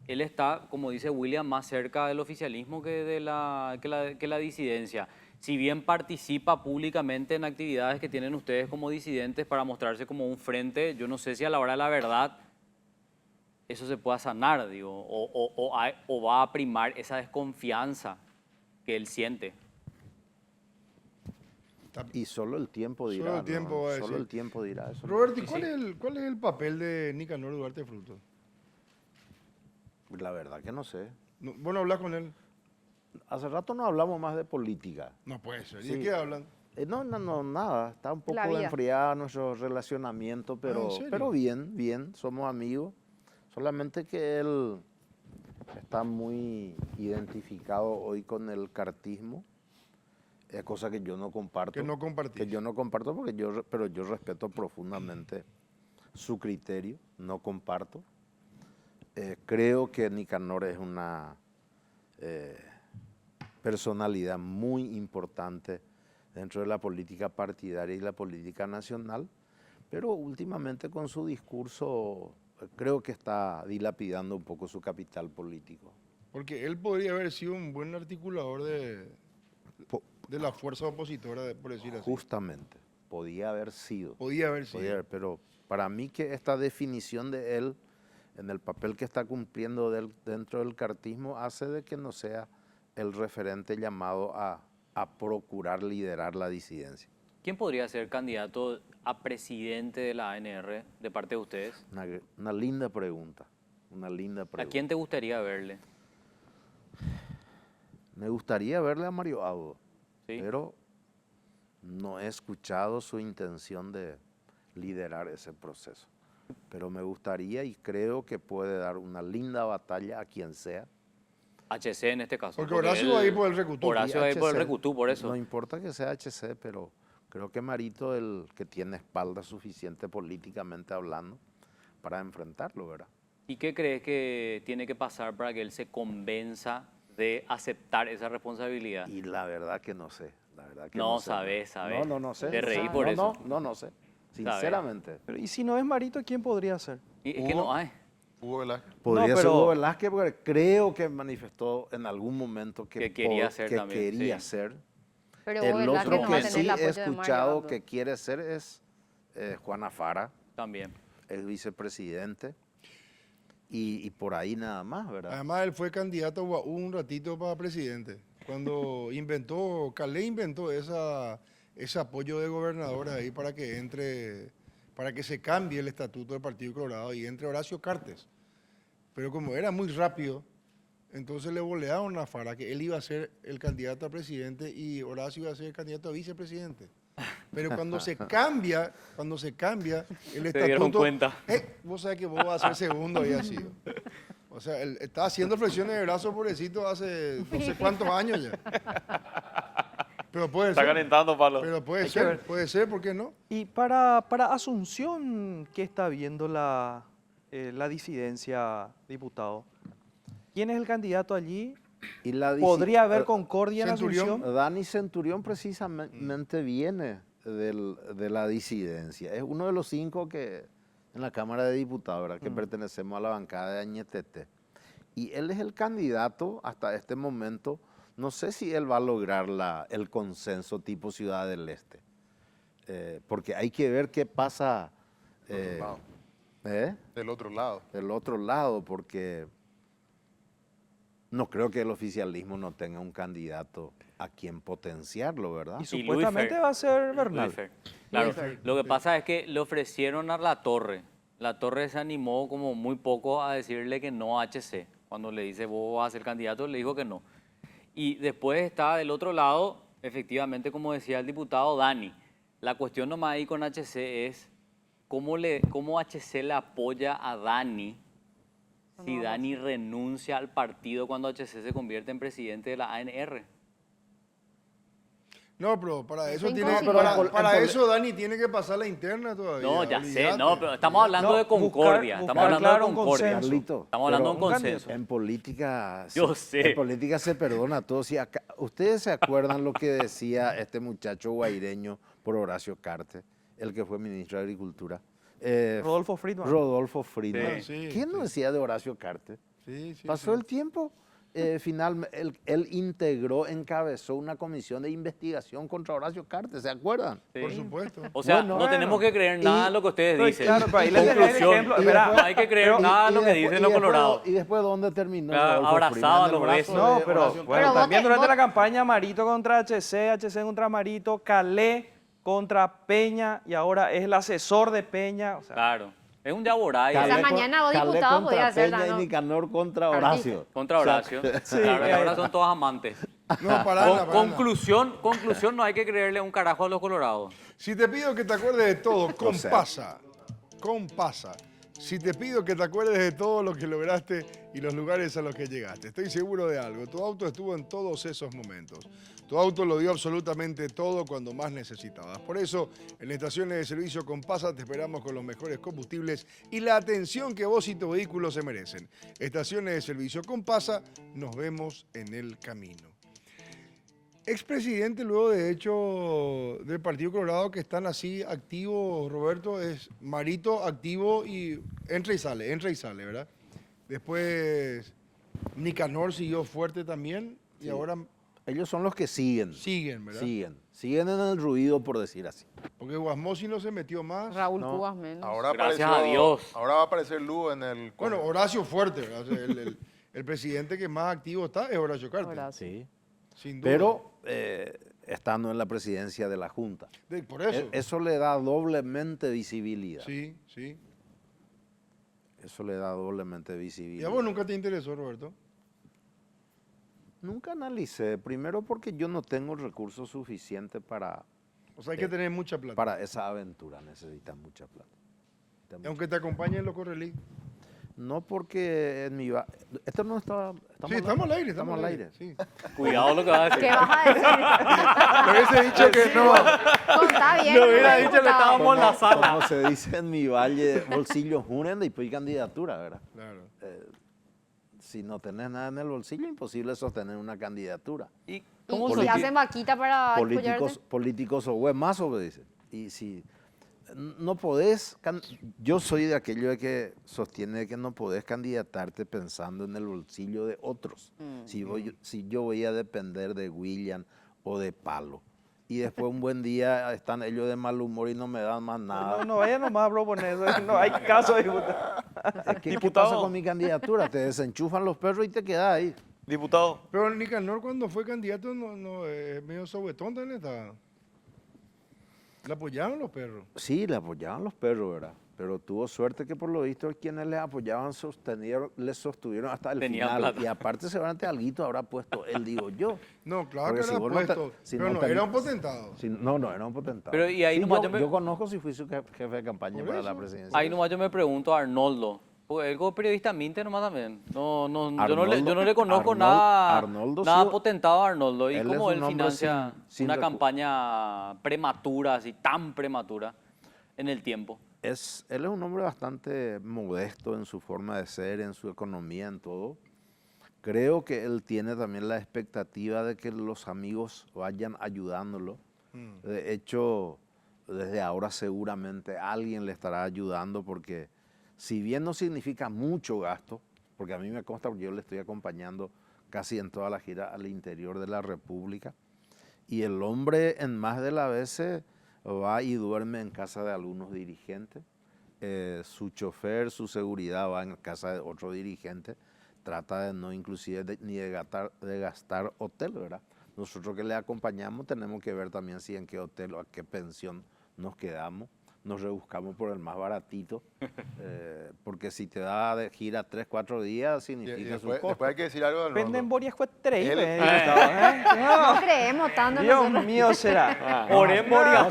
G: él está, como dice William, más cerca del oficialismo que la disidencia. Si bien participa públicamente en actividades que tienen ustedes como disidentes para mostrarse como un frente, yo no sé si a la hora de la verdad eso se pueda sanar, digo, o va a primar esa desconfianza que él siente.
D: Y solo el tiempo dirá.
C: Solo el tiempo
D: ¿no?
C: va a
D: Solo
C: decir.
D: el tiempo dirá eso.
C: Roberto, ¿y cuál es el papel de Nicanor Duarte Frutos?
D: La verdad que no sé.
C: ¿Vos no hablas con él?
D: Hace rato no hablamos más de política.
C: No puede ser. ¿Y
D: Sí.
C: de qué hablan?
D: No, nada. Está un
H: La
D: poco
H: vida.
D: enfriada nuestro relacionamiento,
C: ¿en serio?
D: pero bien, somos amigos. Solamente que él está muy identificado hoy con el cartismo, cosa que yo no comparto.
C: Que no compartís.
D: Que yo no comparto pero yo respeto profundamente su criterio, no comparto. Creo que Nicanor es una personalidad muy importante dentro de la política partidaria y la política nacional, pero últimamente con su discurso creo que está dilapidando un poco su capital político.
C: Porque él podría haber sido un buen articulador de la fuerza opositora, por decir así.
D: Justamente, podía haber sido.
C: Podía haber sido.
D: Pero para mí que esta definición de él en el papel que está cumpliendo dentro del cartismo hace de que no sea el referente llamado a procurar liderar la disidencia.
G: ¿Quién podría ser candidato a presidente de la ANR de parte de ustedes?
D: Una linda pregunta, una linda
G: ¿A
D: pregunta.
G: quién te gustaría verle?
D: Me gustaría verle a Mario Abdo,
G: ¿Sí?
D: pero no he escuchado su intención de liderar ese proceso. Pero me gustaría y creo que puede dar una linda batalla a quien sea.
G: HC en este caso.
C: Porque Horacio va a ir por el Recutú.
G: Horacio va a ir por el
D: HC,
G: Recutú, por eso.
D: No importa que sea HC, pero creo que Marito es el que tiene espalda suficiente políticamente hablando para enfrentarlo, ¿verdad?
G: ¿Y qué crees que tiene que pasar para que él se convenza de aceptar esa responsabilidad?
D: Y la verdad que no sé. La verdad que
G: No,
D: no sé.
G: sabes.
D: No sé.
G: Te reí
D: No,
G: por
D: no,
G: eso.
D: No sé. Sinceramente.
F: Pero, ¿y si no es Marito, quién podría ser?
G: Y es que no hay.
E: Hugo Velázquez.
D: Podría
F: No,
D: ser
F: pero-
D: Hugo Velázquez, porque creo que manifestó en algún momento que
G: quería ser
D: que
G: también,
D: quería
G: sí.
D: ser.
H: Pero
D: El
H: Hugo Velázquez
D: otro
H: no va a
D: que
H: tener
D: sí
H: el
D: he
H: apoyo de Mario
D: escuchado
H: Abdo.
D: que quiere ser es Juana Fara,
G: También.
D: el vicepresidente, y por ahí nada más, ¿verdad?
C: Además, él fue candidato un ratito para presidente. Cuando Calé inventó ese apoyo de gobernadores ahí para que se cambie el estatuto del Partido Colorado y entre Horacio Cartes. Pero como era muy rápido, entonces le bolearon a Fara que él iba a ser el candidato a presidente y Horacio iba a ser el candidato a vicepresidente. Pero cuando se cambia el estatuto...
G: Se dieron cuenta.
C: Vos sabés que vos vas a ser segundo ahí así. O sea, él estaba haciendo flexiones de brazos, pobrecito, hace no sé cuántos años ya. Pero puede ser.
G: calentando, Pablo.
C: Pero puede
F: Hay que ver.
C: ser, ¿por qué no?
F: Y para Asunción, ¿qué está viendo la disidencia, diputado? ¿Quién es el candidato allí?
D: Y la
F: ¿Podría haber concordia en
C: Centurión.
F: Asunción?
D: Dani Centurión precisamente viene de la disidencia. Es uno de los 5 que en la Cámara de Diputados, ¿verdad? Que pertenecemos a la bancada de Añetete. Y él es el candidato hasta este momento. No sé si él va a lograr el consenso tipo Ciudad del Este. Porque hay que ver qué pasa
E: Del otro lado. Del otro lado.
D: del otro lado, porque no creo que el oficialismo no tenga un candidato a quien potenciarlo, ¿verdad?
F: Y
G: Y
F: supuestamente
G: Luis Fer.
F: va a ser Bernal.
G: Luis Fer. Claro,
H: Luis Fer.
G: lo que pasa es que le ofrecieron a La Torre. La Torre se animó como muy poco a decirle que no a HC. Cuando le dice vos vas a ser candidato, le dijo que no. Y después está del otro lado, efectivamente, como decía el diputado Dani. La cuestión nomás ahí con HC es cómo HC le apoya a Dani si Dani renuncia al partido cuando HC se convierte en presidente de la ANR.
C: No, pero para eso
H: Eso
C: tiene
H: imposible.
C: para eso Dani tiene que pasar la interna todavía.
G: No, ya sé,
C: olvídate.
G: no, pero estamos hablando
F: No,
G: de concordia.
F: buscar,
G: Estamos hablando
F: claro,
G: de
F: un
G: concordia.
F: consenso.
D: Carlito,
G: Estamos hablando de un
F: pero un
G: consenso.
D: en política,
G: Yo sé.
D: En política se perdona todo. Si ¿Ustedes se acuerdan lo que decía este muchacho guaireño por Horacio Cartes, el que fue ministro de Agricultura?
F: Rodolfo Friedman.
D: Rodolfo Friedman.
C: Sí,
D: ¿Quién no decía de Horacio Cartes?
C: Sí, sí,
D: Pasó el tiempo, finalmente él integró, encabezó una comisión de investigación contra Horacio Cartes, ¿se acuerdan?
G: Sí.
C: Por supuesto.
G: O sea,
D: Bueno,
G: no tenemos que creer nada de lo que ustedes
F: No,
G: dicen.
F: claro, pero ahí les dejé el
G: Conclusión,
F: ejemplo. Espera,
G: no hay que creer nada de lo que dicen los colorados.
D: ¿Y después dónde terminó?
G: Claro,
D: Rodolfo
G: abrazado
D: Friedman?
G: a
D: En el
G: los
D: brazo
G: besos.
D: de
F: No, pero
D: Horacio
F: bueno,
H: Pero
F: también
H: vos
F: durante
H: te-
F: la campaña HC contra HC contra Marito, Calé contra Peña y ahora es el asesor de Peña. O sea,
G: Claro. Es un yaboray.
H: O sea,
D: Calé
H: mañana vos,
D: Calé
H: diputado,
D: contra
H: podía hacer la-
D: Peña y
H: no.
D: Nicanor contra
H: Artista.
D: Horacio.
G: Contra Horacio.
F: Sí,
G: Claro, y
F: ahí
G: ahora
F: está.
G: son todos amantes.
C: No, para nada, para nada.
G: Conclusión, no hay que creerle un carajo a los colorados.
C: Si te pido que te acuerdes de todo,
D: O sea.
C: compasa. Si te pido que te acuerdes de todo lo que lograste y los lugares a los que llegaste, estoy seguro de algo. Tu auto estuvo en todos esos momentos. Tu auto lo dio absolutamente todo cuando más necesitabas. Por eso, en estaciones de servicio Compasa te esperamos con los mejores combustibles y la atención que vos y tu vehículo se merecen. Estaciones de servicio Compasa, nos vemos en el camino. Expresidente, luego de hecho del Partido Colorado, que están así activos, Roberto, es Marito activo y entra y sale, ¿verdad? Después Nicanor siguió fuerte también y
D: Sí.
C: ahora
D: Ellos son los que siguen.
C: siguen, ¿verdad?
D: Siguen en el ruido, por decir así.
C: Porque Guasmosi no se metió más.
H: Raúl
D: No.
H: Cubas menos.
E: Ahora
G: Gracias
E: apareció-
G: a Dios.
E: Ahora va a aparecer Lu en el...
C: Bueno, Horacio fuerte, ¿verdad? O sea, el presidente que más activo está es Horacio Cartes.
H: Horacio.
D: Sí.
C: Sin duda.
D: Pero estando en la presidencia de la Junta.
C: Por eso.
D: Eso le da doblemente visibilidad.
C: Sí, sí.
D: Eso le da doblemente
C: ¿Y
D: visibilidad.
C: a vos nunca te interesó, Roberto?
D: Nunca analicé, primero porque yo no tengo recursos suficientes para
C: O sea, hay que tener mucha plata.
D: para esa aventura, necesitas mucha plata.
C: Y aunque te acompañen los Correlí.
D: No porque en mi... Esto no está...
C: Sí, estamos al aire,
D: Estamos al aire.
C: Sí.
G: Cuidado lo que vas a decir.
H: ¿Qué vas a decir?
C: Me hubiese dicho que no.
H: Contá bien.
G: Lo hubiera
H: no,
G: dicho que
H: diputado.
G: estábamos en la sala.
D: Como se dice en mi valle, bolsillo junen y pues candidatura, ¿verdad?
C: Claro.
D: Si no tenés nada en el bolsillo, imposible sostener una candidatura.
G: ¿Y
H: Y
G: cómo
H: si
G: se
H: hacen vaquita para
D: Políticos o huemazos, me dicen. Y si no podés, yo soy de aquello de que sostiene que no podés candidatarte pensando en el bolsillo de otros. Si yo voy a depender de William o de Palo, y después un buen día están ellos de mal humor y no me dan más nada.
F: no vaya nomás a proponer eso. No hay caso, diputado.
D: ¿Qué pasa con mi candidatura? Te desenchufan los perros y te quedas ahí.
J: Diputado,
C: Pero Nicanor cuando fue candidato medio sobetón también estaba. ¿Le apoyaban los perros?
D: Sí, le apoyaban los perros, ¿verdad? Pero tuvo suerte que por lo visto quienes les apoyaban les sostuvieron hasta el
G: Tenía
D: final.
G: plata.
D: Y aparte seguramente alguito habrá puesto él, digo yo.
C: No, claro
D: Porque
C: que
D: si
C: era
D: vos no te-
C: puesto.
D: si
C: pero
D: no
C: no,
D: te-
C: era un potentado.
D: No, era un potentado.
G: Pero, y ahí
D: Sí,
G: nomás
D: yo conozco si fui su jefe de campaña
C: Por
D: para
C: eso.
D: la presidencia.
G: Ahí nomás yo me pregunto a Arnoldo. Porque él como periodista miente nomás también. Yo no le conozco
D: Arnoldo
G: nada
D: sí-
G: potentado a Arnoldo. ¿Y
D: él
G: cómo
D: es
G: él
D: un hombre
G: financia
D: sin
G: una
D: recu-
G: campaña prematura, así tan prematura, en el tiempo?
D: Él es un hombre bastante modesto en su forma de ser, en su economía, en todo. Creo que él tiene también la expectativa de que los amigos vayan ayudándolo. De hecho, desde ahora seguramente alguien le estará ayudando porque si bien no significa mucho gasto, porque a mí me consta porque yo le estoy acompañando casi en toda la gira al interior de la República, y el hombre en más de las veces va y duerme en casa de algunos dirigentes, su chofer, su seguridad va en casa de otro dirigente, trata de no inclusive ni de gastar hotel, ¿verdad? Nosotros que le acompañamos tenemos que ver también si en qué hotel o a qué pensión nos quedamos, nos rebuscamos por el más baratito, porque si te da de gira 3, 4 días
E: Y
D: significa su
E: después,
D: costo.
E: después hay que decir algo del
F: Venden
E: Rondo.
F: Boria fue 3,
E: Él-
F: diputado.
H: No creemos tanto.
F: Dios
H: nosotros.
F: mío, será.
G: Orén Boria.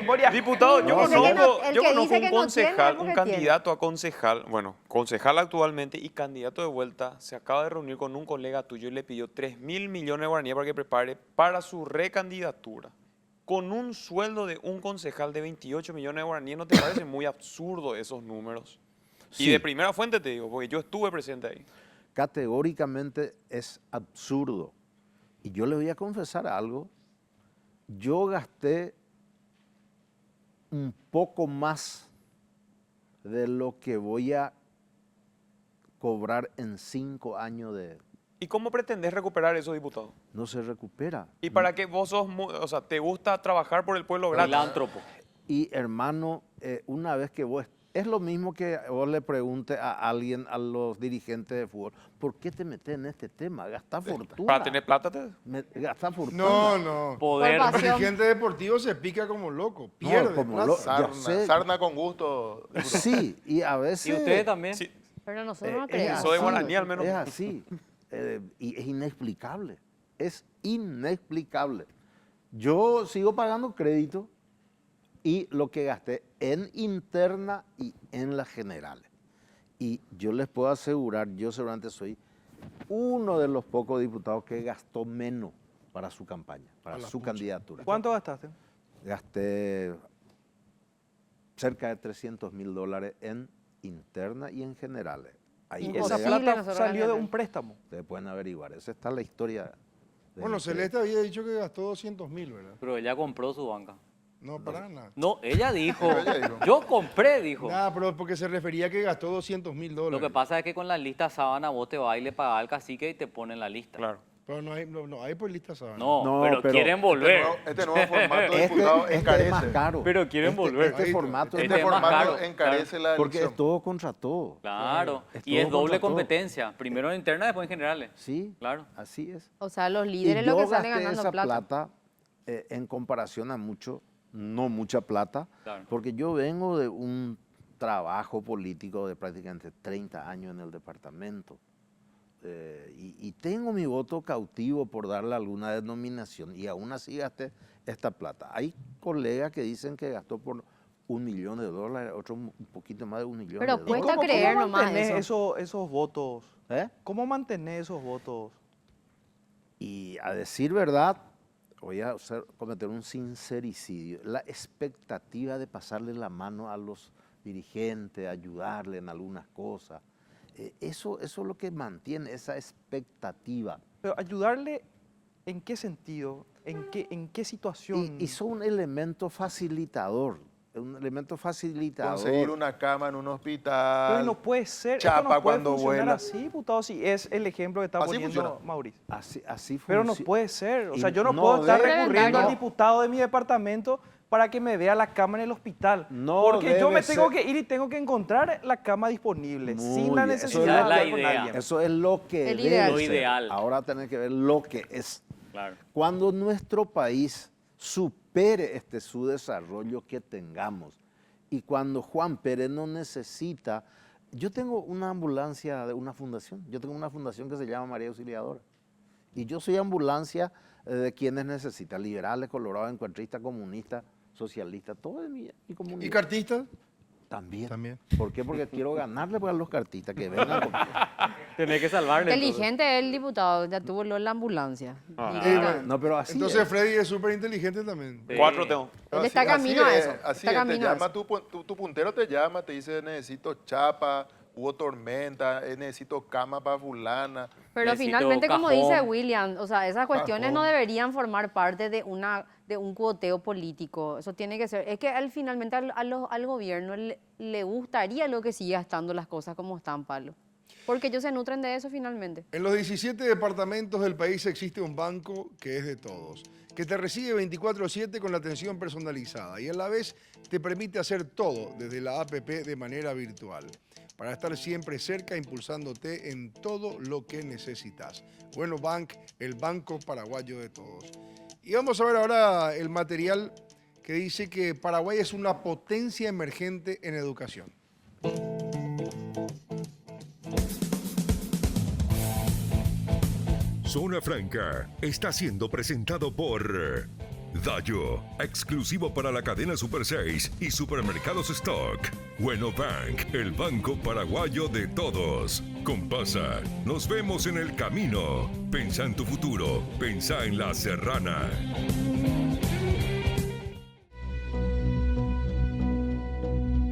F: Boria.
J: diputado, yo
H: Dice que no-
J: conozco,
H: el
J: yo
H: que
J: conozco
H: dice
J: un
H: que no
J: concejal,
H: tiene,
J: un
H: porque
J: candidato a concejal, bueno, concejal actualmente y candidato de vuelta, se acaba de reunir con un colega tuyo y le pidió 3.000 millones de guaraníes para que prepare para su recandidatura. Con un sueldo de un concejal de 28 millones de guaraníes, ¿no te parece muy absurdo esos números? Y
D: Sí.
J: de primera fuente te digo, porque yo estuve presente ahí.
D: Categóricamente es absurdo. Y yo le voy a confesar algo. Yo gasté un poco más de lo que voy a cobrar en 5 años de...
J: ¿Y cómo pretendés recuperar eso, diputado?
D: No se recupera.
J: ¿Y para qué vos sos, o sea, te gusta trabajar por el pueblo gratis?
G: Filántropo.
D: Y hermano, una vez que vos... Es lo mismo que vos le preguntes a alguien, a los dirigentes de fútbol, ¿por qué te metes en este tema? Gastá fortuna.
J: ¿Para tener plata?
D: Gastá fortuna.
C: No.
G: Poder.
H: Por
C: El
H: pasión.
C: dirigente deportivo se pica como loco, pierde
D: como
C: plata.
D: loco. Yo sé.
E: Sarna con gusto.
D: Sí, y a veces...
G: ¿Y ustedes también?
J: Sí.
H: Pero nosotros no
D: es
H: creemos.
J: Eso de guaraní al menos.
D: Es así. Y es inexplicable. Es inexplicable. Yo sigo pagando crédito y lo que gasté en interna y en las generales. Y yo les puedo asegurar, yo seguramente soy uno de los pocos diputados que gastó menos para su campaña, para su candidatura.
F: ¿Cuánto gastaste?
D: Gasté cerca de $300,000 en interna y en generales. Ahí
H: Imposible.
F: Esa
D: colegas,
F: plata
H: nosotros
F: salió de
H: ganar.
F: un préstamo.
D: ustedes pueden averiguar. Esa está la historia.
C: Bueno, Celeste había dicho que gastó 200,000, ¿verdad?
G: Pero ella compró su banca.
C: No, para nada.
G: No, ella dijo.
E: Ella dijo.
G: Yo compré, dijo.
C: Nada, pero porque se refería a que gastó $200,000.
G: Lo que pasa es que con la lista sábana vos te vas y le pagas al cacique y te ponen la lista.
J: Claro.
C: Pero no hay por lista sábana.
G: No,
D: No,
G: pero quieren volver.
E: Este nuevo formato de diputado
D: Este es
E: encarece.
D: más caro.
G: Pero quieren volver.
D: Este formato
G: Este
E: Este
G: es más
E: formato
G: caro,
E: encarece la
D: porque
E: elección.
D: es todo contra todo.
G: Claro.
D: Es
G: Y
D: todo
G: es doble
D: contra todo.
G: competencia. Primero en interna, después en generales.
D: Sí,
G: Claro.
D: así es.
H: O sea, los
D: Y
H: líderes lo
D: yo
H: que salen
D: gasté
H: ganando
D: esa
H: plata.
D: en comparación a no mucha plata,
G: Claro.
D: porque yo vengo de un trabajo político de prácticamente 30 años en el departamento. Y tengo mi voto cautivo por darle alguna denominación y aún así gasté esta plata. Hay colegas que dicen que gastó por $1 millón, otros un poquito más de $1 millón.
H: Pero
F: ¿Y
H: cuesta creer nomás
F: mantenés
H: eso.
F: esos votos?
D: ¿Eh?
F: ¿Cómo mantenés esos votos?
D: Y a decir verdad, voy a cometer un sincericidio. La expectativa de pasarle la mano a los dirigentes, ayudarle en algunas cosas, eso es lo que mantiene esa expectativa.
F: Pero ayudarle, ¿en qué sentido? ¿En qué situación?
D: Y son un elemento facilitador.
E: Conseguir una cama en un hospital.
F: Pero no puede ser,
E: Chapa
F: esto no puede
E: cuando
F: funcionar
E: vuela.
F: así, diputado, si es el ejemplo que está
E: Así
F: poniendo
E: funciona.
F: Mauricio.
D: Así
F: Pero no
D: funciona.
F: puede ser, o
D: Y
F: sea, yo no
D: no
F: puedo estar
D: debe-
F: recurriendo al
H: no.
F: diputado de mi departamento para que me vea la cama en el hospital.
D: No
F: porque yo
D: debe
F: me tengo
D: ser.
F: que ir y tengo que encontrar la cama disponible,
D: Muy
F: sin la
D: bien, eso
F: necesidad
G: es
F: de
G: la
F: hablar con
G: idea.
F: alguien.
D: Eso es lo que
H: El
D: debe
H: ideal.
G: Lo
D: ser.
G: ideal.
D: Ahora tenés que ver lo que es.
G: Claro.
D: Cuando nuestro país supere su desarrollo que tengamos y cuando Juan Pérez no necesita... Yo tengo una ambulancia de una fundación. Yo tengo una fundación que se llama María Auxiliadora. Y yo soy ambulancia de quienes necesitan. Liberales, colorados, encuentristas, comunistas, socialistas, todo de mi comunidad.
C: ¿Y cartistas?
D: También.
C: También.
D: ¿Por qué? Porque quiero ganarle a los cartistas que vengan conmigo.
G: Tenés que salvarle. entonces.
H: Inteligente el diputado, ya tuvo lo en la ambulancia.
J: Ah.
H: Directa.
D: No, pero así
C: Entonces
D: es.
C: Freddy es súper inteligente también.
G: Sí.
J: 4 tengo.
H: Él está camino a eso.
E: Así
H: Está
E: es, te
H: camino a
E: llama
H: eso.
E: tu puntero, te llama, te dice necesito chapa, hubo tormenta, necesito cama para fulana.
H: Pero
G: Necesito
H: finalmente, como
G: cajón.
H: dice William, o sea, esas cuestiones no
E: Cajón.
H: deberían formar parte de un cuoteo político. Eso tiene que ser. Es que finalmente al gobierno le gustaría lo que siga estando las cosas como están, Pablo. Porque ellos se nutren de eso finalmente.
C: En los 17 departamentos del país existe un banco que es de todos, que te recibe 24/7 con la atención personalizada y a la vez te permite hacer todo desde la APP de manera virtual, para estar siempre cerca impulsándote en todo lo que necesitas. Bueno Bank, el banco paraguayo de todos. Y vamos a ver ahora el material que dice que Paraguay es una potencia emergente en educación.
K: Zona Franca está siendo presentado por Dayo, exclusivo para la cadena Super 6 y Supermercados Stock. Bueno Bank, el banco paraguayo de todos. Compasa, nos vemos en el camino. Pensá en tu futuro, pensá en La Serrana.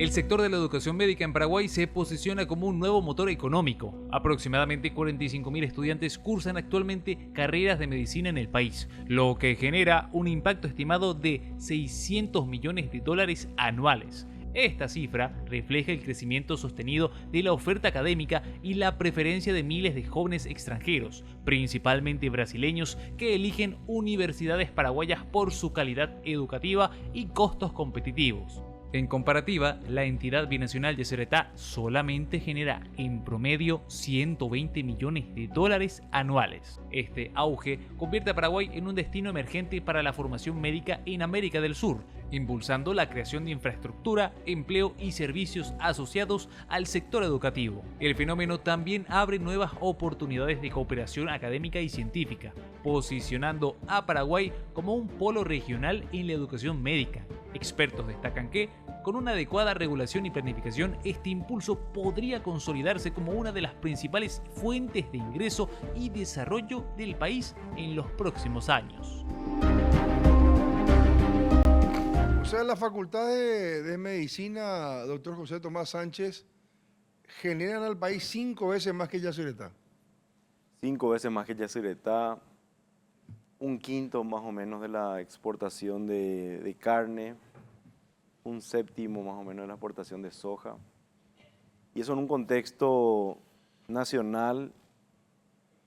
B: El sector de la educación médica en Paraguay se posiciona como un nuevo motor económico. Aproximadamente 45.000 estudiantes cursan actualmente carreras de medicina en el país, lo que genera un impacto estimado de $600 millones anuales. Esta cifra refleja el crecimiento sostenido de la oferta académica y la preferencia de miles de jóvenes extranjeros, principalmente brasileños, que eligen universidades paraguayas por su calidad educativa y costos competitivos. En comparativa, la entidad binacional Yacyretá solamente genera en promedio $120 millones anuales. Este auge convierte a Paraguay en un destino emergente para la formación médica en América del Sur, impulsando la creación de infraestructura, empleo y servicios asociados al sector educativo. El fenómeno también abre nuevas oportunidades de cooperación académica y científica, posicionando a Paraguay como un polo regional en la educación médica. Expertos destacan que, con una adecuada regulación y planificación, este impulso podría consolidarse como una de las principales fuentes de ingreso y desarrollo del país en los próximos años.
C: O sea, la Facultad de Medicina, doctor José Tomás Sánchez, generan al país 5 veces más que Yacyretá.
I: 5 veces más que Yacyretá, un quinto más o menos de la exportación de carne, un séptimo más o menos de la exportación de soja. Y eso en un contexto nacional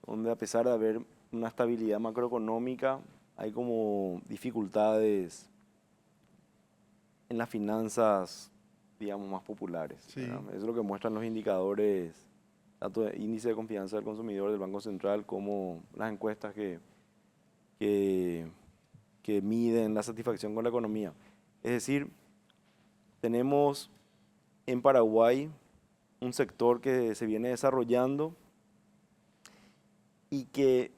I: donde, a pesar de haber una estabilidad macroeconómica, hay como dificultades en las finanzas, digamos, más populares.
C: Sí.
I: Eso es lo que muestran los indicadores, tanto de índice de confianza del consumidor del Banco Central como las encuestas que miden la satisfacción con la economía. Es decir, tenemos en Paraguay un sector que se viene desarrollando y que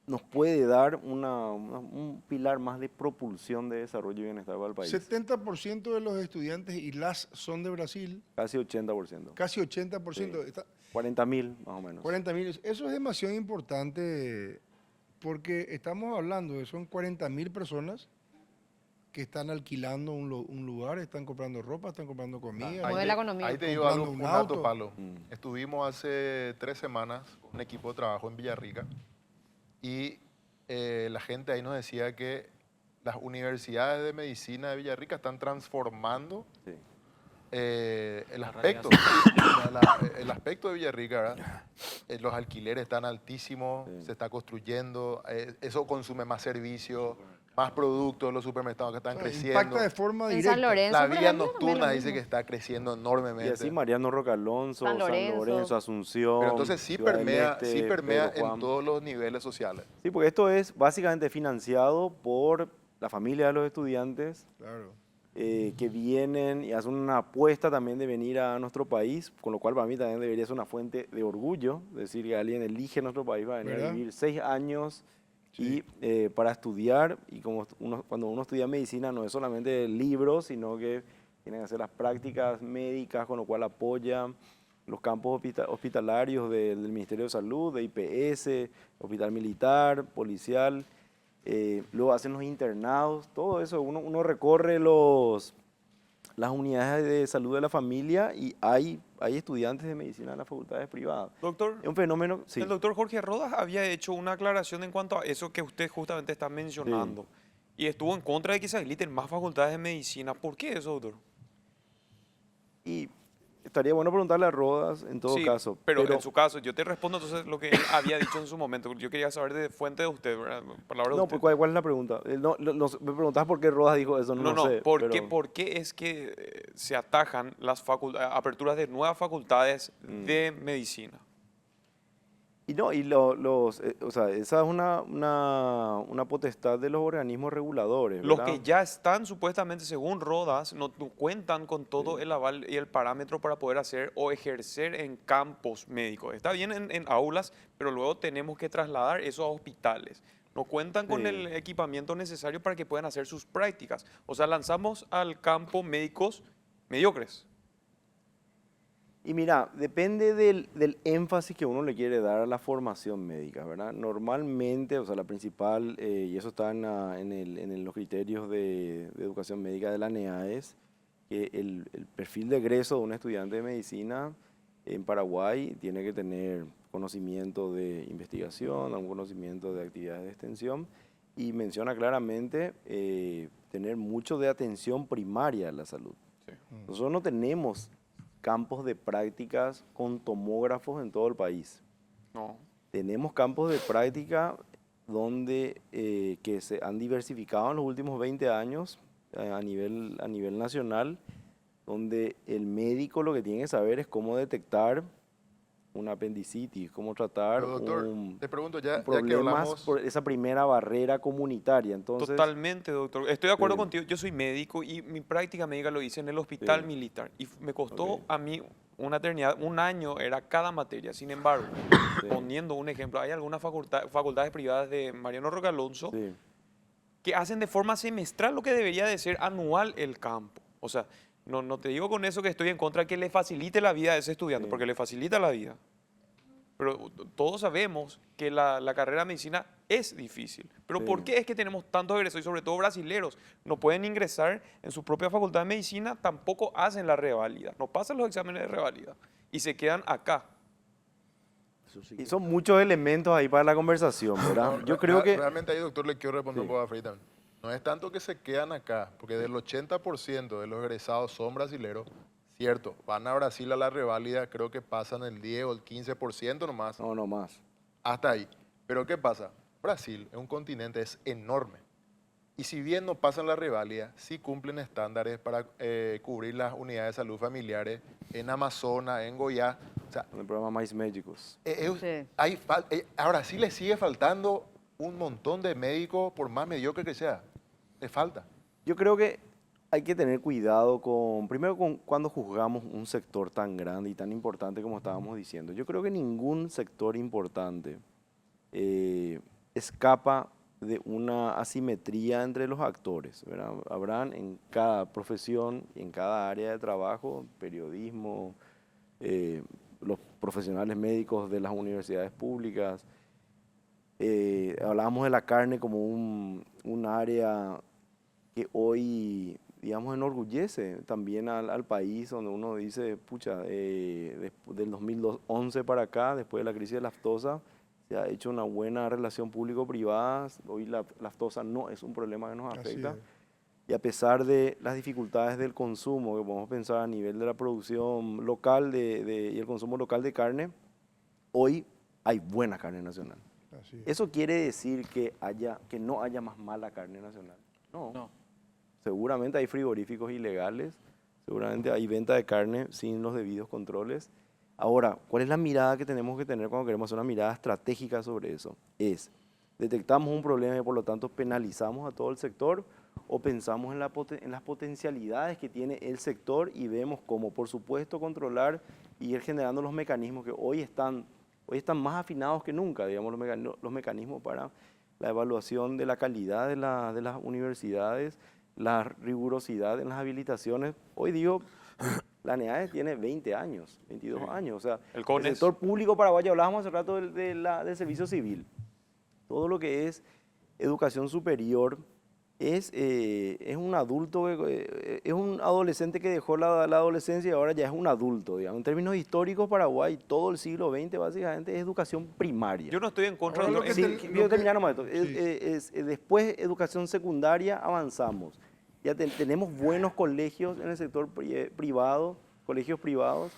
I: nos puede dar un pilar más de propulsión de desarrollo y bienestar para el país.
C: 70% de los estudiantes y las son de Brasil.
I: Casi 80%.
C: Casi 80%.
I: Sí. 40.000 más o menos.
C: 40.000. Eso es demasiado importante porque estamos hablando de son 40.000 personas que están alquilando un lugar, están comprando ropa, están comprando comida.
H: Mueve la economía.
E: Ahí te digo
C: comprando
E: algo,
C: un
E: un dato,
C: auto.
E: Pablo. Estuvimos hace 3 semanas con un equipo de trabajo en Villarrica y la gente ahí nos decía que las universidades de medicina de Villarrica están transformando el aspecto. El aspecto de Villarrica, ¿verdad? Los alquileres están altísimos, se está construyendo, eso consume más servicios, más productos, los supermercados que están creciendo.
C: Impacta de forma
H: En
C: directa.
H: San Lorenzo,
E: La
H: por
E: vía
H: ejemplo, también
E: nocturna
H: lo
E: dice
H: mismo.
E: que está creciendo enormemente.
I: Y así Mariano Roca Alonso,
H: San
I: San
H: Lorenzo.
I: Lorenzo, Asunción.
E: Pero entonces sí
I: Ciudad del
E: permea,
I: Este,
E: sí permea
I: Pedro Juan.
E: en todos los niveles sociales.
I: Sí, porque esto es básicamente financiado por la familia de los estudiantes
C: Claro.
I: que vienen y hacen una apuesta también de venir a nuestro país, con lo cual para mí también debería ser una fuente de orgullo, decir que alguien elige nuestro país para venir
C: ¿Verdad?
I: a vivir 6 años
C: Sí.
I: y para estudiar. Y como cuando uno estudia medicina no es solamente libros, sino que tienen que hacer las prácticas médicas, con lo cual apoya los campos hospitalarios del Ministerio de Salud, de IPS, Hospital Militar, Policial. Luego hacen los internados, todo eso. Uno recorre las unidades de salud de la familia y hay estudiantes de medicina en las facultades privadas.
J: Doctor,
I: Es un fenómeno, sí.
J: el doctor Jorge Rodas había hecho una aclaración en cuanto a eso que usted justamente está mencionando. Y estuvo en contra de que se habiliten más facultades de medicina. ¿Por qué eso, doctor?
I: Y estaría bueno preguntarle a Rodas en todo
J: Sí,
I: caso.
J: pero en su caso, yo te respondo entonces lo que él había dicho en su momento. Yo quería saber de fuente de usted, ¿verdad? Palabra de
I: No,
J: usted.
I: pues, ¿cuál es la pregunta? Me preguntás por qué Rodas dijo eso, no
J: No,
I: sé.
J: ¿por
I: pero-
J: qué es que se atajan las aperturas de nuevas facultades de medicina?
I: Y no, o sea, esa es una potestad de los organismos reguladores,
J: Los
I: ¿verdad?
J: que ya están supuestamente, según Rodas, no cuentan con todo el aval y el parámetro para poder hacer o ejercer en campos médicos. Está bien en aulas, pero luego tenemos que trasladar eso a hospitales. No cuentan con
I: Sí.
J: el equipamiento necesario para que puedan hacer sus prácticas. O sea, lanzamos al campo médicos mediocres.
I: Y mira, depende del énfasis que uno le quiere dar a la formación médica, ¿verdad? Normalmente, o sea, la principal, y eso está en los criterios de educación médica de la NEAES, que el perfil de egreso de un estudiante de medicina en Paraguay tiene que tener conocimiento de investigación, algún conocimiento de actividades de extensión, y menciona claramente tener mucho de atención primaria a la salud.
J: Sí.
I: Nosotros no tenemos campos de prácticas con tomógrafos en todo el país.
J: No.
I: Tenemos campos de práctica donde que se han diversificado en los últimos 20 años a nivel nacional, donde el médico lo que tiene que saber es cómo detectar una apendicitis, cómo tratar
E: Pero, doctor,
I: un
E: te pregunto, ya que
I: problemas
E: hablamos...
I: por esa primera barrera comunitaria. Entonces,
J: Totalmente, doctor. Estoy de acuerdo
I: Sí.
J: contigo. Yo soy médico y mi práctica médica lo hice en el hospital
I: Sí.
J: militar. Y me costó
I: Ok.
J: a mí una eternidad, un año era cada materia. Sin embargo,
I: Sí.
J: poniendo un ejemplo, hay algunas facultades privadas de Mariano Roque Alonso
I: sí,
J: que hacen de forma semestral lo que debería de ser anual el campo. O sea, no te digo con eso que estoy en contra de que le facilite la vida a ese estudiante,
I: Sí.
J: porque le facilita la vida. Pero todos sabemos que la carrera de medicina es difícil. Pero
I: Sí.
J: ¿por qué es que tenemos tantos egresos y sobre todo brasileros? No pueden ingresar en su propia facultad de medicina, tampoco hacen la reválida, no pasan los exámenes de reválida y se quedan acá.
I: y son muchos elementos ahí para la conversación, ¿verdad? Yo creo que...
E: Realmente ahí, doctor, le quiero responder
I: Sí.
E: un poco a Freddy también. No es tanto que se quedan acá, porque del 80% de los egresados son brasileros, cierto, van a Brasil a la reválida, creo que pasan el 10 o el 15% nomás,
I: No, no más.
E: hasta ahí. Pero ¿qué pasa? Brasil es un continente, es enorme. Y si bien no pasan la reválida, sí cumplen estándares para cubrir las unidades de salud familiares en Amazonas, en Goiás. O sea,
I: En el programa Mais Médicos.
H: Sí.
E: a Brasil le sigue faltando un montón de médicos, por más mediocre que sea. Le falta.
I: Yo creo que hay que tener cuidado primero con cuando juzgamos un sector tan grande y tan importante como estábamos diciendo. Yo creo que ningún sector importante escapa de una asimetría entre los actores, ¿verdad? Habrán en cada profesión y en cada área de trabajo, periodismo, los profesionales médicos de las universidades públicas. Hablábamos de la carne como un área que hoy, digamos, enorgullece también al país, donde uno dice, pucha, del 2011 para acá, después de la crisis de lactosa, se ha hecho una buena relación público-privada. Hoy la lactosa no es un problema que nos
C: Así
I: afecta.
C: es.
I: Y a pesar de las dificultades del consumo, que podemos pensar a nivel de la producción local y el consumo local de carne, hoy hay buena carne nacional.
C: Así es.
I: ¿Eso quiere decir que no haya más mala carne nacional? No.
G: No.
I: Seguramente hay frigoríficos ilegales, seguramente hay venta de carne sin los debidos controles. Ahora, ¿cuál es la mirada que tenemos que tener cuando queremos hacer una mirada estratégica sobre eso? ¿Detectamos un problema y por lo tanto penalizamos a todo el sector o pensamos en las potencialidades que tiene el sector y vemos cómo, por supuesto, controlar y ir generando los mecanismos que hoy están más afinados que nunca, digamos, los mecanismos para la evaluación de la calidad de las universidades, la rigurosidad en las habilitaciones? Hoy digo, la NEAE tiene 20 años, 22
J: Sí.
I: años. O sea,
J: El CONES.
I: el sector público paraguayo, hablábamos hace rato del servicio civil. Todo lo que es educación superior es un adulto, es un adolescente que dejó la adolescencia y ahora ya es un adulto. Digamos. En términos históricos, Paraguay, todo el siglo XX básicamente es educación primaria.
J: Yo no estoy en contra
C: Ahora
J: de
C: lo que
J: lo
C: te-
I: Quiero terminar nomás esto.
C: Sí.
I: Después, educación secundaria, avanzamos. Ya tenemos buenos colegios en el sector privado, colegios privados,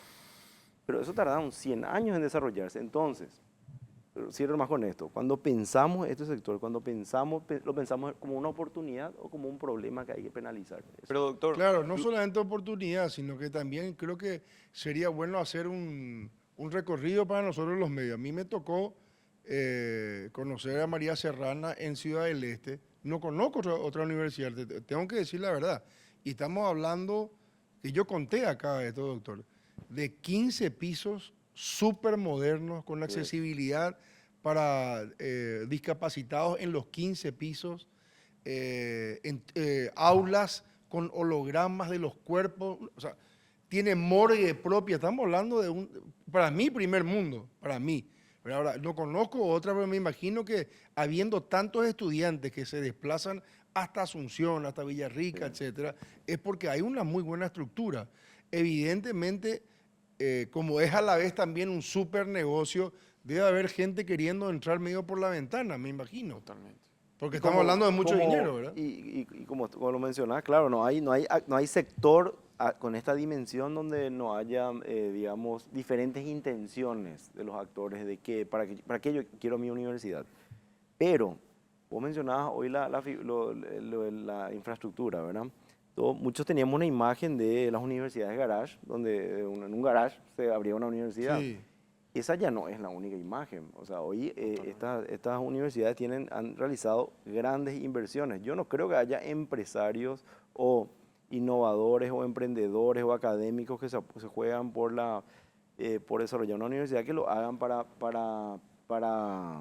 I: pero eso tardaron 100 años en desarrollarse. Entonces, pero cierro más con esto. Cuando pensamos este sector, lo pensamos como una oportunidad o como un problema que hay que penalizar. Eso.
J: Pero doctor,
C: Claro, no solamente oportunidad, sino que también creo que sería bueno hacer un recorrido para nosotros los medios. A mí me tocó conocer a María Serrana en Ciudad del Este. No conozco otra universidad, tengo que decir la verdad. Y estamos hablando, que yo conté acá esto, doctor, de 15 pisos súper modernos, con accesibilidad para discapacitados en los 15 pisos, aulas con hologramas de los cuerpos, o sea, tiene morgue propia. Estamos hablando de para mí, primer mundo, para mí. Pero ahora, no conozco otra, pero me imagino que habiendo tantos estudiantes que se desplazan hasta Asunción, hasta Villarrica, etcétera, es porque hay una muy buena estructura. Evidentemente, como es a la vez también un súper negocio, debe haber gente queriendo entrar medio por la ventana, me imagino.
J: Totalmente.
C: Porque estamos hablando de mucho dinero, ¿verdad?
I: Y como lo mencionás, claro, no hay sector con esta dimensión donde no haya, digamos, diferentes intenciones de los actores de que, para qué yo quiero mi universidad. Pero, vos mencionabas hoy la infraestructura, ¿verdad? Muchos teníamos una imagen de las universidades garage, donde en un garage se abría una universidad.
C: Sí.
I: Esa ya no es la única imagen. O sea, hoy estas universidades han realizado grandes inversiones. Yo no creo que haya empresarios o innovadores o emprendedores o académicos que se juegan por desarrollar una universidad que lo hagan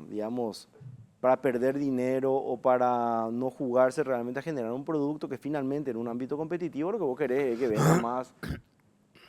I: digamos, para perder dinero o para no jugarse realmente a generar un producto que finalmente en un ámbito competitivo lo que vos querés es que vengan más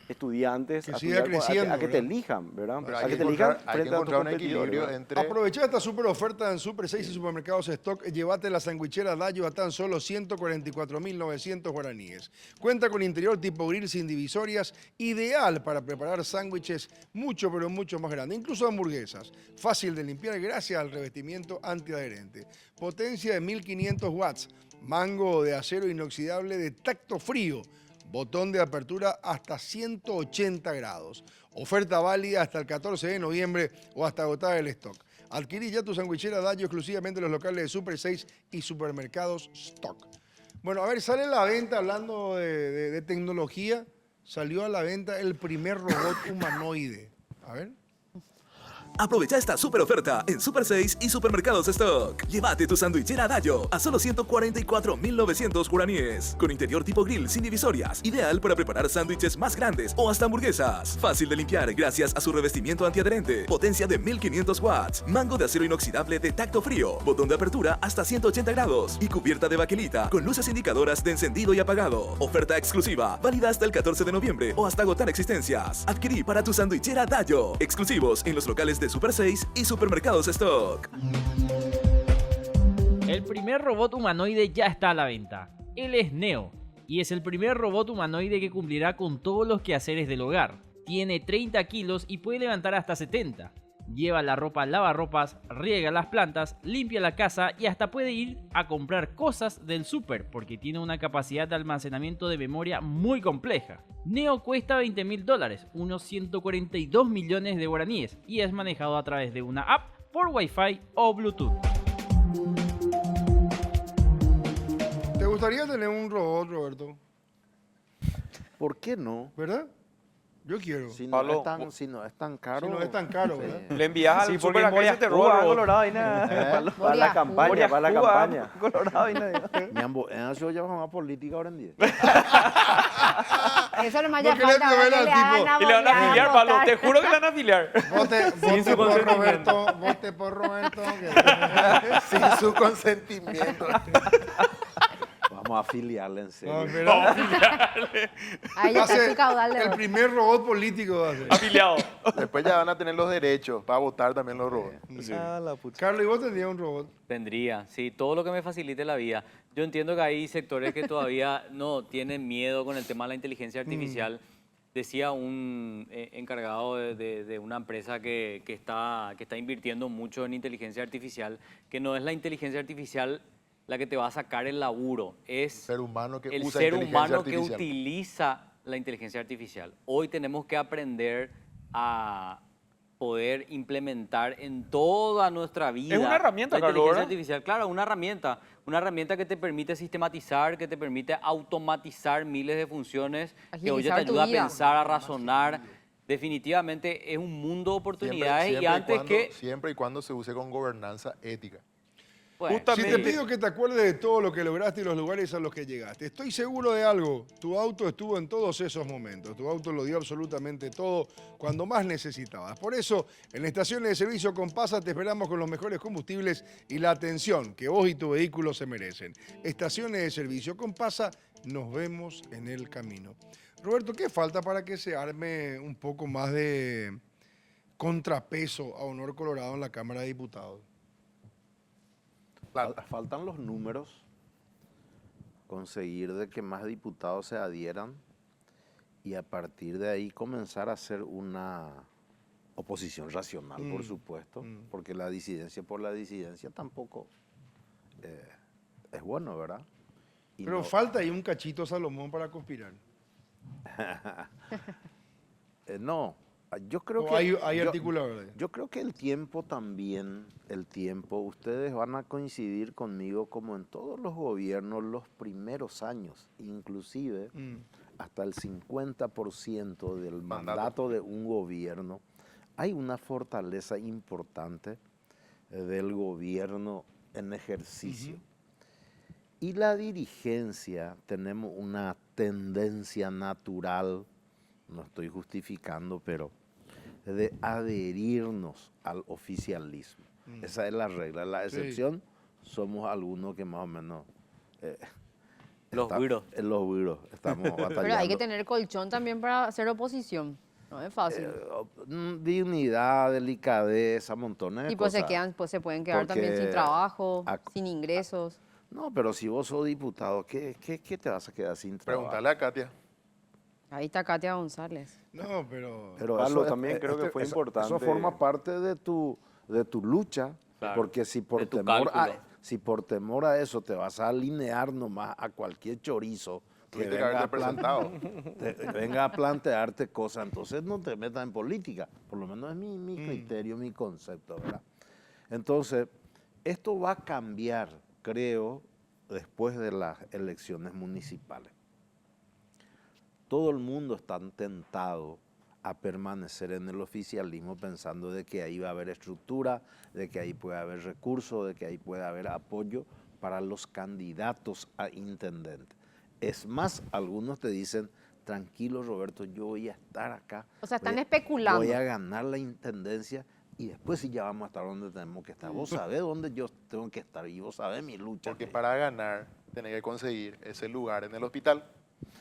I: estudiantes
C: Que
I: a,
C: siga creciendo,
I: a que te
C: ¿verdad?
I: elijan, ¿verdad?
E: Pero
I: A que te elijan
E: hay que
I: frente a tus
E: encontrar un
I: competidores,
E: equilibrio
I: ¿verdad?
E: entre...
C: Aprovecha esta super oferta en Super 6 y Supermercados Stock. Llévate la sandwichera Dayo a tan solo 144.900 guaraníes. Cuenta con interior tipo grill sin divisorias, ideal para preparar sándwiches mucho, pero mucho más grandes. Incluso hamburguesas. Fácil de limpiar gracias al revestimiento antiadherente. Potencia de 1500 watts. Mango de acero inoxidable de tacto frío. Botón de apertura hasta 180 grados. Oferta válida hasta el 14 de noviembre o hasta agotar el stock. Adquirí ya tu sandwichera Dayo exclusivamente en los locales de Super 6 y Supermercados Stock. Bueno, a ver, sale a la venta, hablando de tecnología, salió a la venta el primer robot humanoide. A ver.
L: Aprovecha esta super oferta en Super 6 y Supermercados Stock. Llévate tu sandwichera Dayo a solo 144.900 guaraníes. Con interior tipo grill sin divisorias. Ideal para preparar sándwiches más grandes o hasta hamburguesas. Fácil de limpiar gracias a su revestimiento antiadherente. Potencia de 1500 watts. Mango de acero inoxidable de tacto frío. Botón de apertura hasta 180 grados. Y cubierta de baquelita con luces indicadoras de encendido y apagado. Oferta exclusiva. Válida hasta el 14 de noviembre o hasta agotar existencias. Adquirí para tu sandwichera Dayo. Exclusivos en los locales de Super 6 y Supermercados Stock.
M: El primer robot humanoide ya está a la venta. Él es Neo y es el primer robot humanoide que cumplirá con todos los quehaceres del hogar. Tiene 30 kilos y puede levantar hasta 70. Lleva la ropa al lavarropas, riega las plantas, limpia la casa y hasta puede ir a comprar cosas del súper porque tiene una capacidad de almacenamiento de memoria muy compleja. Neo cuesta $20.000, unos 142 millones de guaraníes, y es manejado a través de una app por Wi-Fi o Bluetooth.
C: ¿Te gustaría tener un robot, Roberto?
D: ¿Por qué no?
C: ¿Verdad? Yo quiero.
D: Si no,
J: Pablo,
D: si no es tan caro.
C: Si no es tan caro, ¿verdad?
J: Le envías al
F: Sí,
J: super
F: porque
J: a que se te roba el robot.
I: Colorado, para la campaña, para la campaña.
F: Colorado y nadie.
D: Mi ambo, eso ya es una política ahora en día.
H: Eso nomás
C: No
H: ya
C: querés
H: falta,
C: que
H: ahora
C: vea
H: que
C: al
H: le
C: tipo.
H: hagan
J: Y le van a
H: votar.
J: afiliar, Pablo. Te juro que le van a afiliar.
C: Vote por Roberto. Vote por Roberto.
E: Sin su consentimiento.
D: Vamos a afiliarle en serio.
C: No, mira.
H: Ahí
C: Va a
H: está
C: ser
H: su caudal de
C: el
H: votos.
C: primer robot político. Va a ser.
J: Afiliado.
E: Después ya van a tener los derechos para votar también los robots.
F: Ah, la pucha.
C: Carlos, ¿y vos tendrías un robot?
G: Tendría, sí, todo lo que me facilite la vida. Yo entiendo que hay sectores que todavía no tienen miedo con el tema de la inteligencia artificial. Decía un encargado de una empresa que está invirtiendo mucho en inteligencia artificial, que no es la inteligencia artificial la que te va a sacar el laburo, es
E: Ser humano que
G: el
E: usa
G: ser
E: inteligencia
G: humano que
E: artificial.
G: utiliza la inteligencia artificial. Hoy tenemos que aprender a poder implementar en toda nuestra vida.
J: Es una herramienta,
G: la
J: Carlos,
G: inteligencia
J: ¿verdad?
G: artificial, claro, una herramienta que te permite sistematizar, que te permite automatizar miles de funciones, que hoy ya te
H: Agilizar tu
G: ayuda a
H: vida.
G: pensar, a razonar. Definitivamente es un mundo de oportunidades y antes que...
E: Siempre y cuando se use con gobernanza ética.
G: Bueno,
C: Si te
J: Justamente.
C: pido que te acuerdes de todo lo que lograste y los lugares a los que llegaste, estoy seguro de algo. Tu auto estuvo en todos esos momentos. Tu auto lo dio absolutamente todo cuando más necesitabas. Por eso, en estaciones de servicio Compasa te esperamos con los mejores combustibles y la atención que vos y tu vehículo se merecen. Estaciones de servicio Compasa, nos vemos en el camino. Roberto, ¿qué falta para que se arme un poco más de contrapeso a Honor Colorado en la Cámara de Diputados?
D: Faltan los números conseguir de que más diputados se adhieran y a partir de ahí comenzar a hacer una oposición racional, por supuesto, porque la disidencia por la disidencia tampoco es bueno, ¿verdad? Y
C: Pero
D: no-
C: falta ahí un cachito Salomón para conspirar.
D: No, yo creo
C: ¿O
D: que...
C: hay
D: yo-
C: articuladores?
D: Yo creo que el tiempo también, ustedes van a coincidir conmigo como en todos los gobiernos, los primeros años, inclusive hasta el 50% del mandato de un gobierno, hay una fortaleza importante del gobierno en ejercicio. Y la dirigencia, tenemos una tendencia natural, no estoy justificando, pero de adherirnos al oficialismo. Esa es la regla. La
C: Sí.
D: excepción somos algunos que más o menos...
G: Los güiros.
D: Los güiros estamos batallando.
H: Pero hay que tener colchón también para hacer oposición. No es fácil.
D: Dignidad, delicadeza, montones de
H: Y pues
D: cosas.
H: se pueden quedar también sin
D: Porque
H: trabajo,
D: ac-
H: sin ingresos.
D: No, pero si vos sos diputado, ¿qué te vas a quedar sin trabajo?
E: Preguntarle a Katia.
H: Ahí está Katia González.
C: No, pero...
D: Pero
I: Carlos,
D: eso
I: también creo que fue importante.
D: Eso forma parte de tu lucha,
G: Claro,
D: porque si por,
G: de tu
D: temor
G: cálculo.
D: si por temor a eso te vas a alinear nomás a cualquier chorizo que
E: Tuviste que
D: venga
E: haberte
D: a,
E: presentado.
D: venga a plantearte cosas, entonces no te metas en política. Por lo menos es mi criterio, mi concepto, ¿verdad? Entonces, esto va a cambiar, creo, después de las elecciones municipales. Todo el mundo está tentado a permanecer en el oficialismo pensando de que ahí va a haber estructura, de que ahí puede haber recursos, de que ahí puede haber apoyo para los candidatos a intendente. Es más, algunos te dicen, tranquilo Roberto, yo voy a estar acá.
H: O sea, están
D: voy a-
H: especulando.
D: Voy a ganar la intendencia y después sí ya vamos a estar donde tenemos que estar. Vos sabés dónde yo tengo que estar y vos sabés mi lucha.
E: Porque para ganar, tenés que conseguir ese lugar en el hospital.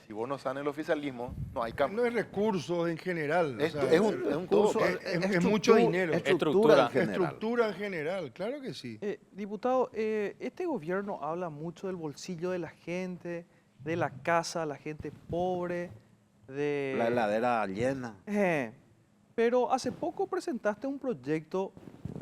E: Si vos no estás en el oficialismo, no hay cambio.
C: No es recursos en general.
E: Es-
C: o sea,
E: es un todo.
C: es mucho dinero.
D: Estructura en general.
C: Estructura en general, claro que sí.
F: Diputado, este gobierno habla mucho del bolsillo de la gente, de la casa, la gente pobre, de...
D: La heladera llena.
F: Pero hace poco presentaste un proyecto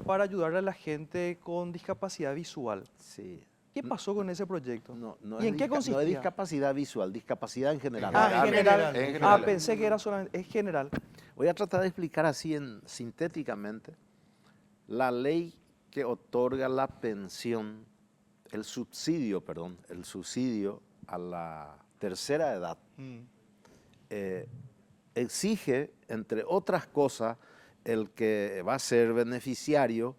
F: para ayudar a la gente con discapacidad visual.
D: Sí.
F: ¿Qué pasó con ese proyecto?
D: No
F: ¿Y en qué
D: No es
F: consistía?
D: discapacidad visual, discapacidad en general.
F: Ah, en general.
E: En general.
F: Pensé que era solamente, es general.
D: Voy a tratar de explicar así sintéticamente la ley que otorga la pensión, el subsidio a la tercera edad. Exige, entre otras cosas, el que va a ser beneficiario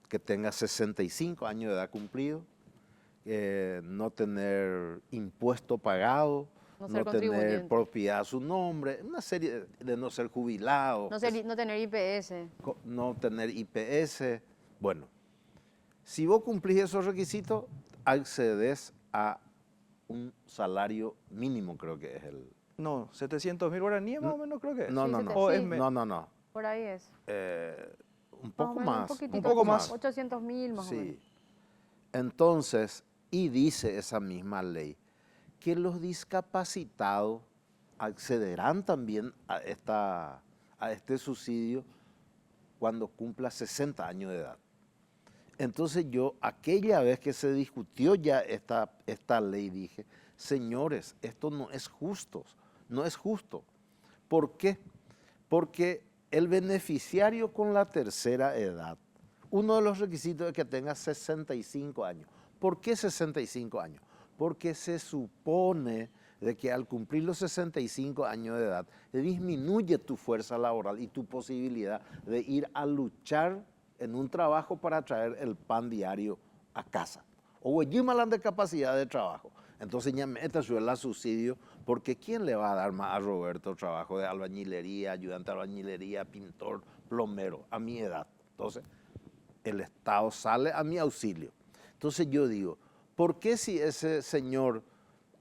D: que tenga 65 años de edad cumplido, no tener impuesto pagado,
H: No ser
D: no tener
H: contribuyente.
D: propiedad a su nombre, una serie de no ser jubilado,
H: No tener IPS.
D: no tener IPS. Bueno, si vos cumplís esos requisitos, accedes a un salario mínimo, creo que es el...
F: No, 700.000 guaraníes más o menos creo que es.
D: No,
H: Sí,
D: no, no.
F: O es
H: sí.
F: me-
D: No.
H: Por ahí es.
D: Un poco más.
H: Un poquitito
F: un poco más.
H: 800.000 más o menos.
D: Sí. Entonces, y dice esa misma ley, que los discapacitados accederán también a este subsidio cuando cumpla 60 años de edad. Entonces yo, aquella vez que se discutió ya esta ley, dije, señores, esto no es justo, no es justo. ¿Por qué? Porque el beneficiario con la tercera edad, uno de los requisitos es que tenga 65 años. ¿Por qué 65 años? Porque se supone de que al cumplir los 65 años de edad, disminuye tu fuerza laboral y tu posibilidad de ir a luchar en un trabajo para traer el pan diario a casa. O malan de capacidad de trabajo. Entonces ya mete el subsidio, porque ¿quién le va a dar más a Roberto trabajo de albañilería, ayudante de albañilería, pintor, plomero, a mi edad? Entonces, el Estado sale a mi auxilio. Entonces yo digo, ¿por qué si ese señor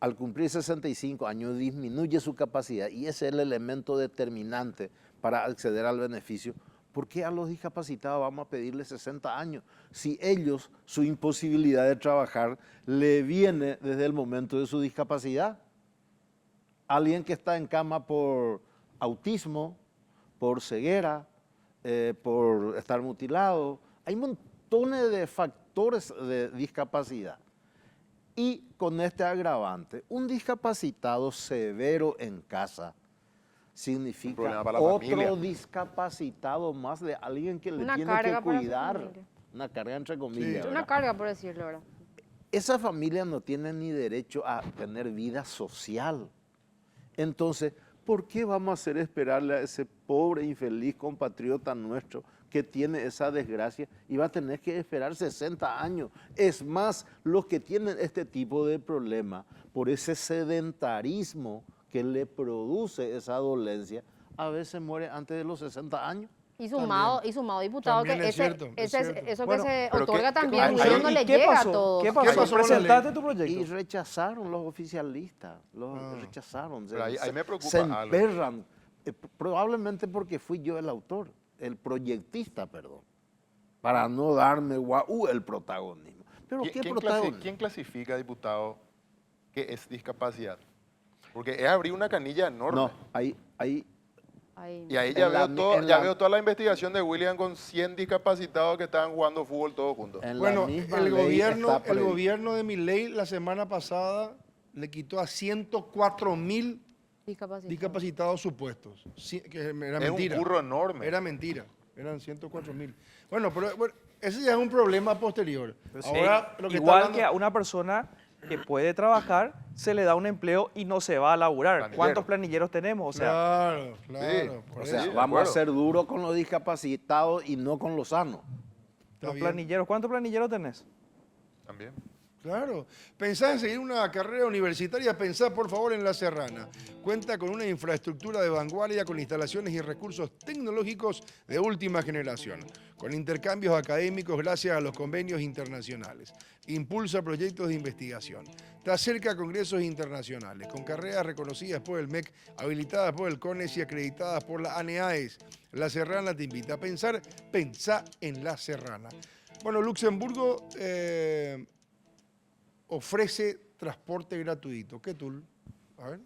D: al cumplir 65 años disminuye su capacidad y ese es el elemento determinante para acceder al beneficio? ¿Por qué a los discapacitados vamos a pedirles 60 años si ellos, su imposibilidad de trabajar, le viene desde el momento de su discapacidad? Alguien que está en cama por autismo, por ceguera, por estar mutilado. Hay montones de factores de discapacidad. Y con este agravante, un discapacitado severo en casa significa otro discapacitado más de alguien que le
H: Una
D: tiene
H: carga
D: que
H: para su
D: cuidar.
H: familia.
D: Una carga entre comillas.
H: Una
D: ¿verdad?
H: carga, por decirlo, ¿verdad?
D: Esa familia no tiene ni derecho a tener vida social. Entonces, ¿por qué vamos a hacer esperarle a ese pobre, infeliz compatriota nuestro que tiene esa desgracia y va a tener que esperar 60 años? Es más, los que tienen este tipo de problema, por ese sedentarismo que le produce esa dolencia, a veces muere antes de los 60 años.
H: Y sumado, diputado,
C: También
H: que
C: es cierto, es cierto.
H: eso
E: Bueno,
H: que se
E: pero
H: otorga
E: ¿qué-
H: también,
E: qué-
H: no le llega a todos.
F: ¿Qué pasó?
C: pasó con la
F: ¿Presentaste
C: ley?
F: tu proyecto?
D: Y rechazaron los oficialistas, rechazaron.
E: Pero ahí me preocupa
D: se
E: algo.
D: emperran, probablemente porque fui yo el autor, el proyectista, perdón, para no darme el protagonismo. Pero ¿qué protagonismo?
E: ¿Quién clasifica, diputado, que es discapacidad? Porque es abrir una canilla enorme.
D: No, ahí
E: Y ahí ya, veo toda la investigación de William con 100 discapacitados que estaban jugando fútbol todos juntos.
D: en la
C: Bueno,
D: misma
C: el
D: ley
C: gobierno,
D: está
C: el
D: previsto.
C: gobierno de Milei la semana pasada le quitó a 104.000 discapacitados supuestos. Sí, que era
E: Es
C: mentira.
E: un curro enorme.
C: Era mentira. Eran 104.000. Bueno, pero bueno, ese ya es un problema posterior. Ahora, lo que está
F: Igual
C: hablando-
F: que a una persona que puede trabajar, se le da un empleo y no se va a laburar.
E: Planillero.
F: ¿Cuántos planilleros tenemos? O sea,
C: Claro, claro. por
D: O sea,
C: eso.
D: vamos a
E: acuerdo.
D: ser duros con los discapacitados y no con los sanos.
C: Está
F: los
C: bien.
F: planilleros, ¿cuántos planilleros tenés?
E: También.
C: Claro. Pensá en seguir una carrera universitaria, pensá por favor en La Serrana. Cuenta con una infraestructura de vanguardia con instalaciones y recursos tecnológicos de última generación, con intercambios académicos gracias a los convenios internacionales. Impulsa proyectos de investigación. Está cerca a congresos internacionales, con carreras reconocidas por el MEC, habilitadas por el CONES y acreditadas por la ANEAES. La Serrana te invita a pensar, pensá en La Serrana. Bueno, Luxemburgo ofrece transporte gratuito. ¿Qué tool? A ver.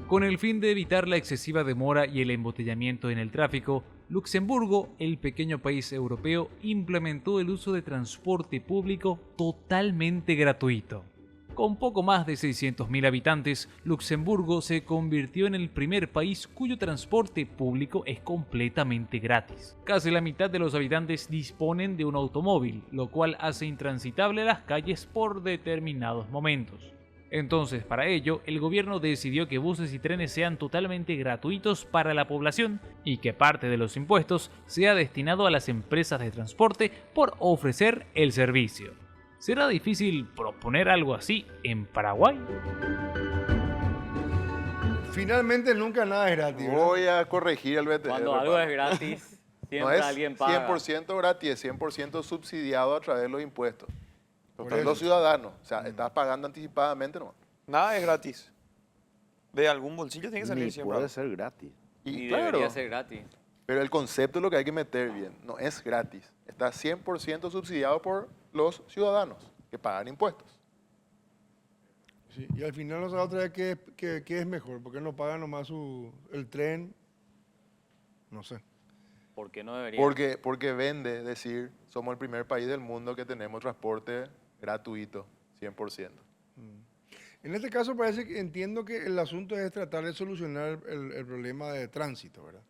B: Con el fin de evitar la excesiva demora y el embotellamiento en el tráfico, Luxemburgo, el pequeño país europeo, implementó el uso de transporte público totalmente gratuito. Con poco más de 600.000 habitantes, Luxemburgo se convirtió en el primer país cuyo transporte público es completamente gratis. Casi la mitad de los habitantes disponen de un automóvil, lo cual hace intransitable las calles por determinados momentos. Entonces, para ello, el gobierno decidió que buses y trenes sean totalmente gratuitos para la población y que parte de los impuestos sea destinado a las empresas de transporte por ofrecer el servicio. ¿Será difícil proponer algo así en Paraguay?
C: Finalmente nunca nada es gratis. ¿verdad?
E: Voy a corregir al BTR.
G: Cuando algo es gratis,
E: No
G: siempre
E: es
G: alguien paga.
E: 100% gratis, es 100% subsidiado a través de los impuestos.
C: Por
E: Pero
C: eso.
E: los ciudadanos, o sea, estás pagando anticipadamente nomás.
J: Nada es gratis. De algún bolsillo tiene que salir
D: Ni
J: siempre.
D: puede ser gratis.
G: Y
E: claro,
G: debería ser gratis.
E: pero el concepto es lo que hay que meter bien. No es gratis. Está 100% subsidiado por los ciudadanos que pagan impuestos.
C: Sí, y al final no sabe otra vez qué es mejor, porque no paga nomás el tren. No sé.
G: ¿Por qué no debería?
E: Porque vende decir, somos el primer país del mundo que tenemos transporte gratuito, 100%.
C: En este caso parece que entiendo que el asunto es tratar de solucionar el problema de tránsito, ¿verdad?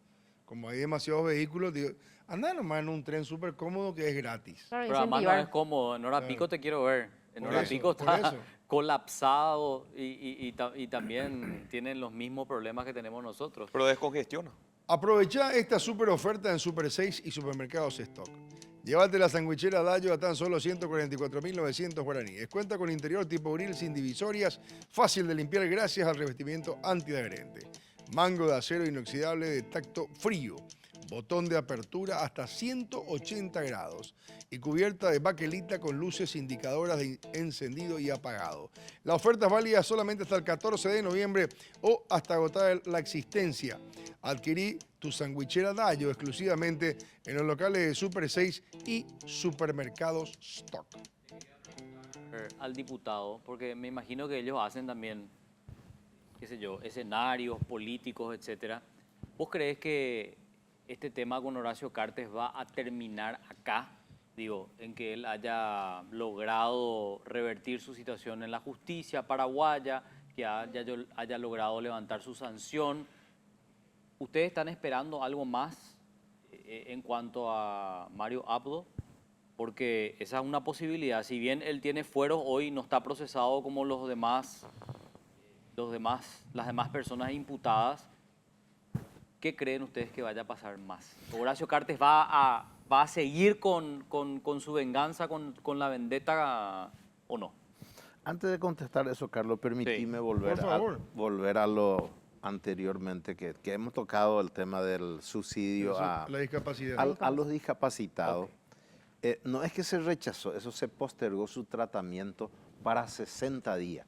C: como hay demasiados vehículos, digo, anda nomás en un tren súper cómodo que es gratis.
H: Claro,
G: Pero además no
H: incentivar.
G: es cómodo. En hora pico te quiero ver. En
C: Por
G: hora
C: eso,
G: pico
C: por
G: está
C: eso.
G: colapsado y también tienen los mismos problemas que tenemos nosotros.
J: Pero descongestiona.
C: Aprovecha esta super oferta en Super 6 y Supermercados Stock. Llévate la sandwichera Dayo a tan solo 144.900 guaraníes. Cuenta con interior tipo grill sin divisorias, fácil de limpiar gracias al revestimiento antiadherente. Mango de acero inoxidable de tacto frío. Botón de apertura hasta 180 grados y cubierta de baquelita con luces indicadoras de encendido y apagado. La oferta es válida solamente hasta el 14 de noviembre o hasta agotar la existencia. Adquirí tu sandwichera Dayo exclusivamente en los locales de Super 6 y Supermercados Stock.
G: Al diputado, porque me imagino que ellos hacen también, qué sé yo, escenarios políticos, etcétera. ¿Vos crees que este tema con Horacio Cartes va a terminar acá? Digo, en que él haya logrado revertir su situación en la justicia paraguaya, que haya logrado levantar su sanción. ¿Ustedes están esperando algo más en cuanto a Mario Abdo? Porque esa es una posibilidad. Si bien él tiene fueros hoy, no está procesado como las demás personas imputadas. ¿Qué creen ustedes que vaya a pasar más? ¿Horacio Cartes va a seguir con su venganza, con la vendetta o no?
D: Antes de contestar eso, Carlos, permitime
C: Por favor.
D: volver a lo anteriormente, que hemos tocado el tema del subsidio a
C: La discapacidad.
D: a los discapacitados. No es que se rechazó, eso se postergó su tratamiento para 60 días.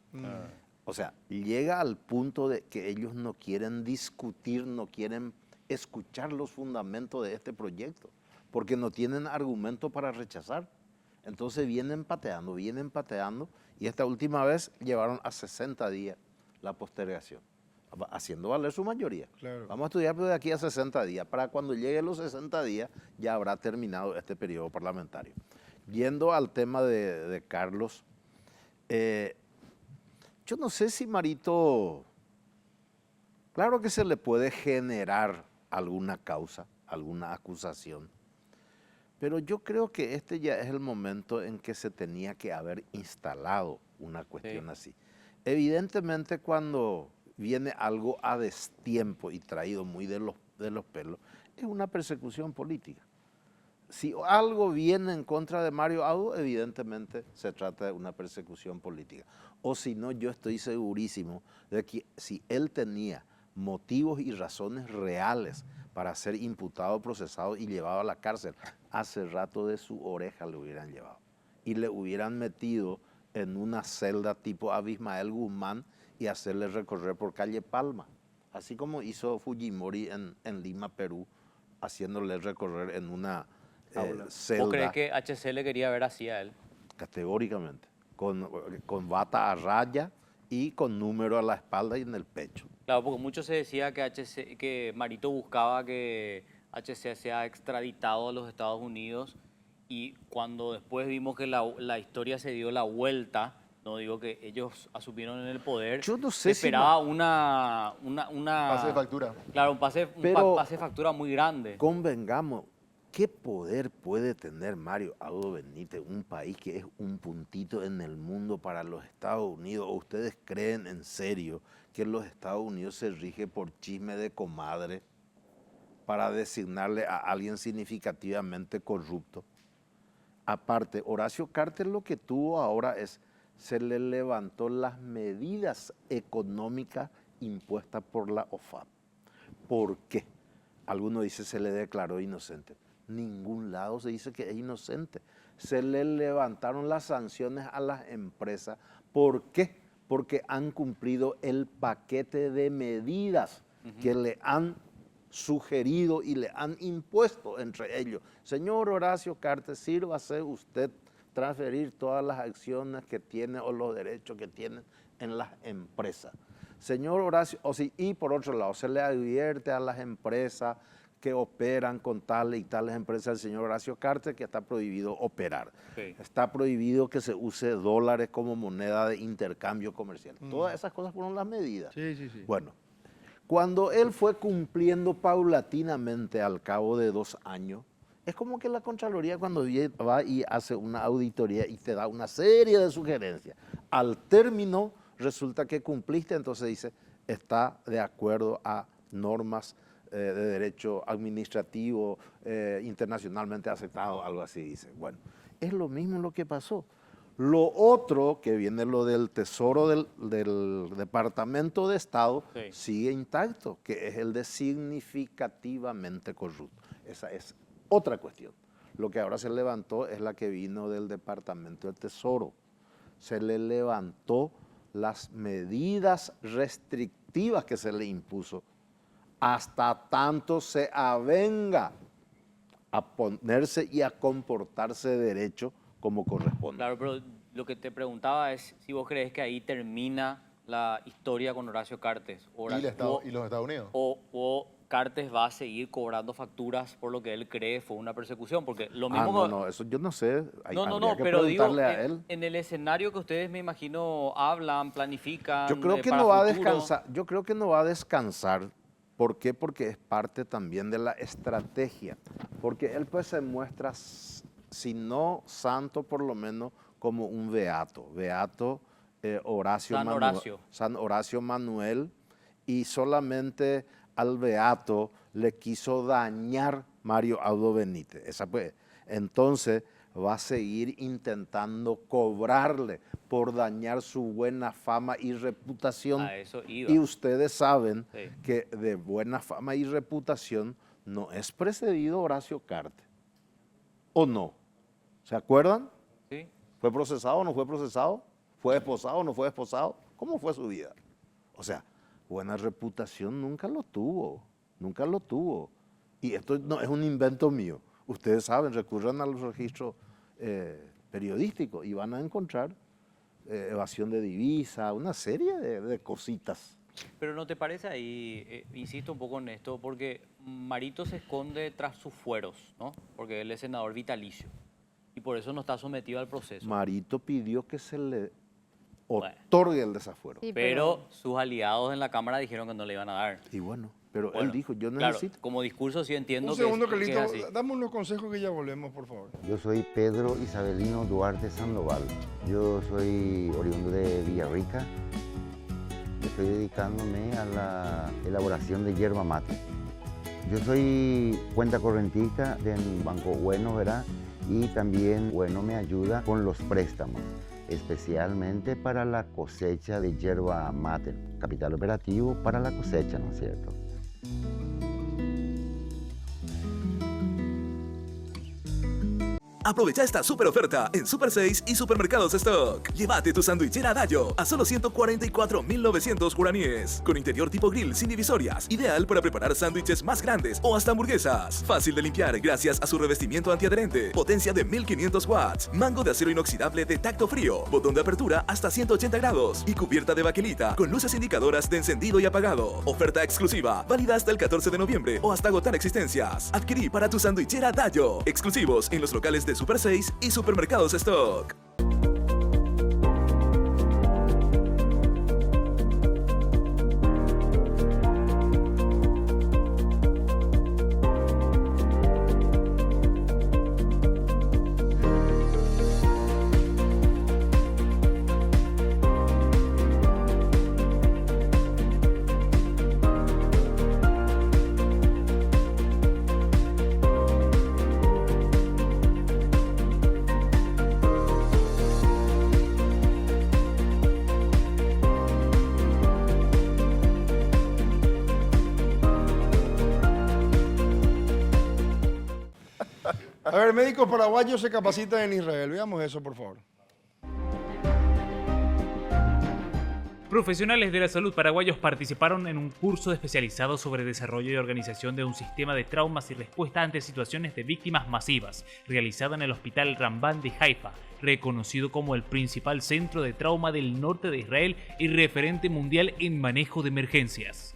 D: O sea, llega al punto de que ellos no quieren discutir, no quieren escuchar los fundamentos de este proyecto, porque no tienen argumento para rechazar. Entonces vienen pateando, y esta última vez llevaron a 60 días la postergación, haciendo valer su mayoría.
C: Claro.
D: Vamos a estudiar de aquí a 60 días. Para cuando lleguen los 60 días ya habrá terminado este periodo parlamentario. Yendo al tema de Carlos, yo no sé si Marito, claro que se le puede generar alguna causa, alguna acusación, pero yo creo que este ya es el momento en que se tenía que haber instalado una cuestión así. Evidentemente cuando viene algo a destiempo y traído muy de los pelos, es una persecución política. Si algo viene en contra de Mario Abdo, evidentemente se trata de una persecución política. O si no, yo estoy segurísimo de que si él tenía motivos y razones reales para ser imputado, procesado y llevado a la cárcel, hace rato de su oreja le hubieran llevado. Y le hubieran metido en una celda tipo Abismael Guzmán y hacerle recorrer por calle Palma. Así como hizo Fujimori en Lima, Perú, haciéndole recorrer en una celda.
G: ¿Vos crees que HC le quería ver así a él?
D: Categóricamente, con bata a raya y con número a la espalda y en el pecho.
G: Claro, porque mucho se decía que Marito buscaba que HC sea extraditado a los Estados Unidos, y cuando después vimos que la historia se dio la vuelta, no digo que ellos asumieron en el poder,
D: yo no sé
G: esperaba una
E: Pase de factura.
G: Claro, un pase de factura muy grande.
D: Convengamos, ¿qué poder puede tener Mario Abdo Benítez, un país que es un puntito en el mundo para los Estados Unidos? ¿O ustedes creen en serio que los Estados Unidos se rige por chisme de comadre para designarle a alguien significativamente corrupto? Aparte, Horacio Cartes lo que tuvo ahora es, se le levantó las medidas económicas impuestas por la OFAP. ¿Por qué? Algunos dicen se le declaró inocente. Ningún lado se dice que es inocente. Se le levantaron las sanciones a las empresas. ¿Por qué? Porque han cumplido el paquete de medidas que le han sugerido y le han impuesto entre ellos. Señor Horacio Cartes, sírvase usted transferir todas las acciones que tiene o los derechos que tienen en las empresas. Señor Horacio, y por otro lado, se le advierte a las empresas que operan con tales y tales empresas al señor Horacio Cartes que está prohibido operar. Sí. Está prohibido que se use dólares como moneda de intercambio comercial. Todas esas cosas fueron las medidas.
C: Sí, sí, sí.
D: Bueno, Cuando él fue cumpliendo paulatinamente al cabo de 2 años, es como que la Contraloría cuando va y hace una auditoría y te da una serie de sugerencias. Al término resulta que cumpliste, entonces dice, está de acuerdo a normas de derecho administrativo internacionalmente aceptado, algo así dice. Bueno, es lo mismo lo que pasó. Lo otro, que viene lo del Tesoro del Departamento de Estado, sigue intacto, que es el de significativamente corrupto. Esa es otra cuestión. Lo que ahora se levantó es la que vino del Departamento del Tesoro. Se le levantó las medidas restrictivas que se le impuso hasta tanto se avenga a ponerse y a comportarse derecho como corresponde.
G: Claro, pero lo que te preguntaba es si vos crees que ahí termina la historia con Horacio Cartes.
E: ¿Y los Estados Unidos?
G: O Cartes va a seguir cobrando facturas por lo que él cree fue una persecución, porque lo mismo...
D: no, eso yo no sé.
G: No,
D: que
G: pero digo,
D: a él.
G: En el escenario que ustedes me imagino hablan, planifican...
D: Yo creo que no va a descansar. Yo creo que no va a descansar. ¿Por qué? Porque es parte también de la estrategia. Porque él pues se muestra, si no santo, por lo menos como un beato. Beato San Horacio Manuel, y solamente al beato le quiso dañar Mario Abdo Benítez. Entonces va a seguir intentando cobrarle por dañar su buena fama y reputación.
G: A eso iba.
D: Y ustedes saben que de buena fama y reputación no es precedido Horacio Cartes. ¿O no? ¿Se acuerdan?
G: Sí.
D: ¿Fue procesado o no fue procesado? ¿Fue esposado o no fue esposado? ¿Cómo fue su vida? O sea, buena reputación nunca lo tuvo. Nunca lo tuvo. Y esto no es un invento mío. Ustedes saben, recurran a los registros periodísticos y van a encontrar evasión de divisa, una serie de cositas.
G: Pero ¿no te parece ahí, insisto un poco en esto, porque Marito se esconde tras sus fueros, ¿no? Porque él es senador vitalicio y por eso no está sometido al proceso.
D: Marito pidió que se le otorgue el desafuero.
H: Sí,
G: pero sus aliados en la Cámara dijeron que no le iban a dar.
D: Y bueno, él dijo, yo necesito.
G: Claro, como discurso sí entiendo
C: Un segundo,
G: que
C: Carlito,
G: es así.
C: dame unos consejos que ya volvemos, por favor.
N: Yo soy Pedro Isabelino Duarte Sandoval. Yo soy oriundo de Villarrica. Estoy dedicándome a la elaboración de yerba mate. Yo soy cuenta correntista del Banco Bueno, ¿verdad? Y también Bueno me ayuda con los préstamos, especialmente para la cosecha de yerba mate, capital operativo para la cosecha, ¿no es cierto?
L: Aprovecha esta super oferta en Super 6 y Supermercados Stock. Llévate tu sandwichera Dayo a solo 144.900 guaraníes. Con interior tipo grill sin divisorias. Ideal para preparar sándwiches más grandes o hasta hamburguesas. Fácil de limpiar gracias a su revestimiento antiadherente. Potencia de 1500 watts. Mango de acero inoxidable de tacto frío. Botón de apertura hasta 180 grados. Y cubierta de baquelita con luces indicadoras de encendido y apagado. Oferta exclusiva. Válida hasta el 14 de noviembre o hasta agotar existencias. Adquirí para tu sandwichera Dayo. Exclusivos en los locales de Super 6 y Supermercados Stock.
C: A ver, médicos paraguayos se capacitan en Israel. Veamos eso, por favor.
B: Profesionales de la salud paraguayos participaron en un curso especializado sobre desarrollo y organización de un sistema de traumas y respuesta ante situaciones de víctimas masivas, realizado en el Hospital Rambán de Haifa, reconocido como el principal centro de trauma del norte de Israel y referente mundial en manejo de emergencias.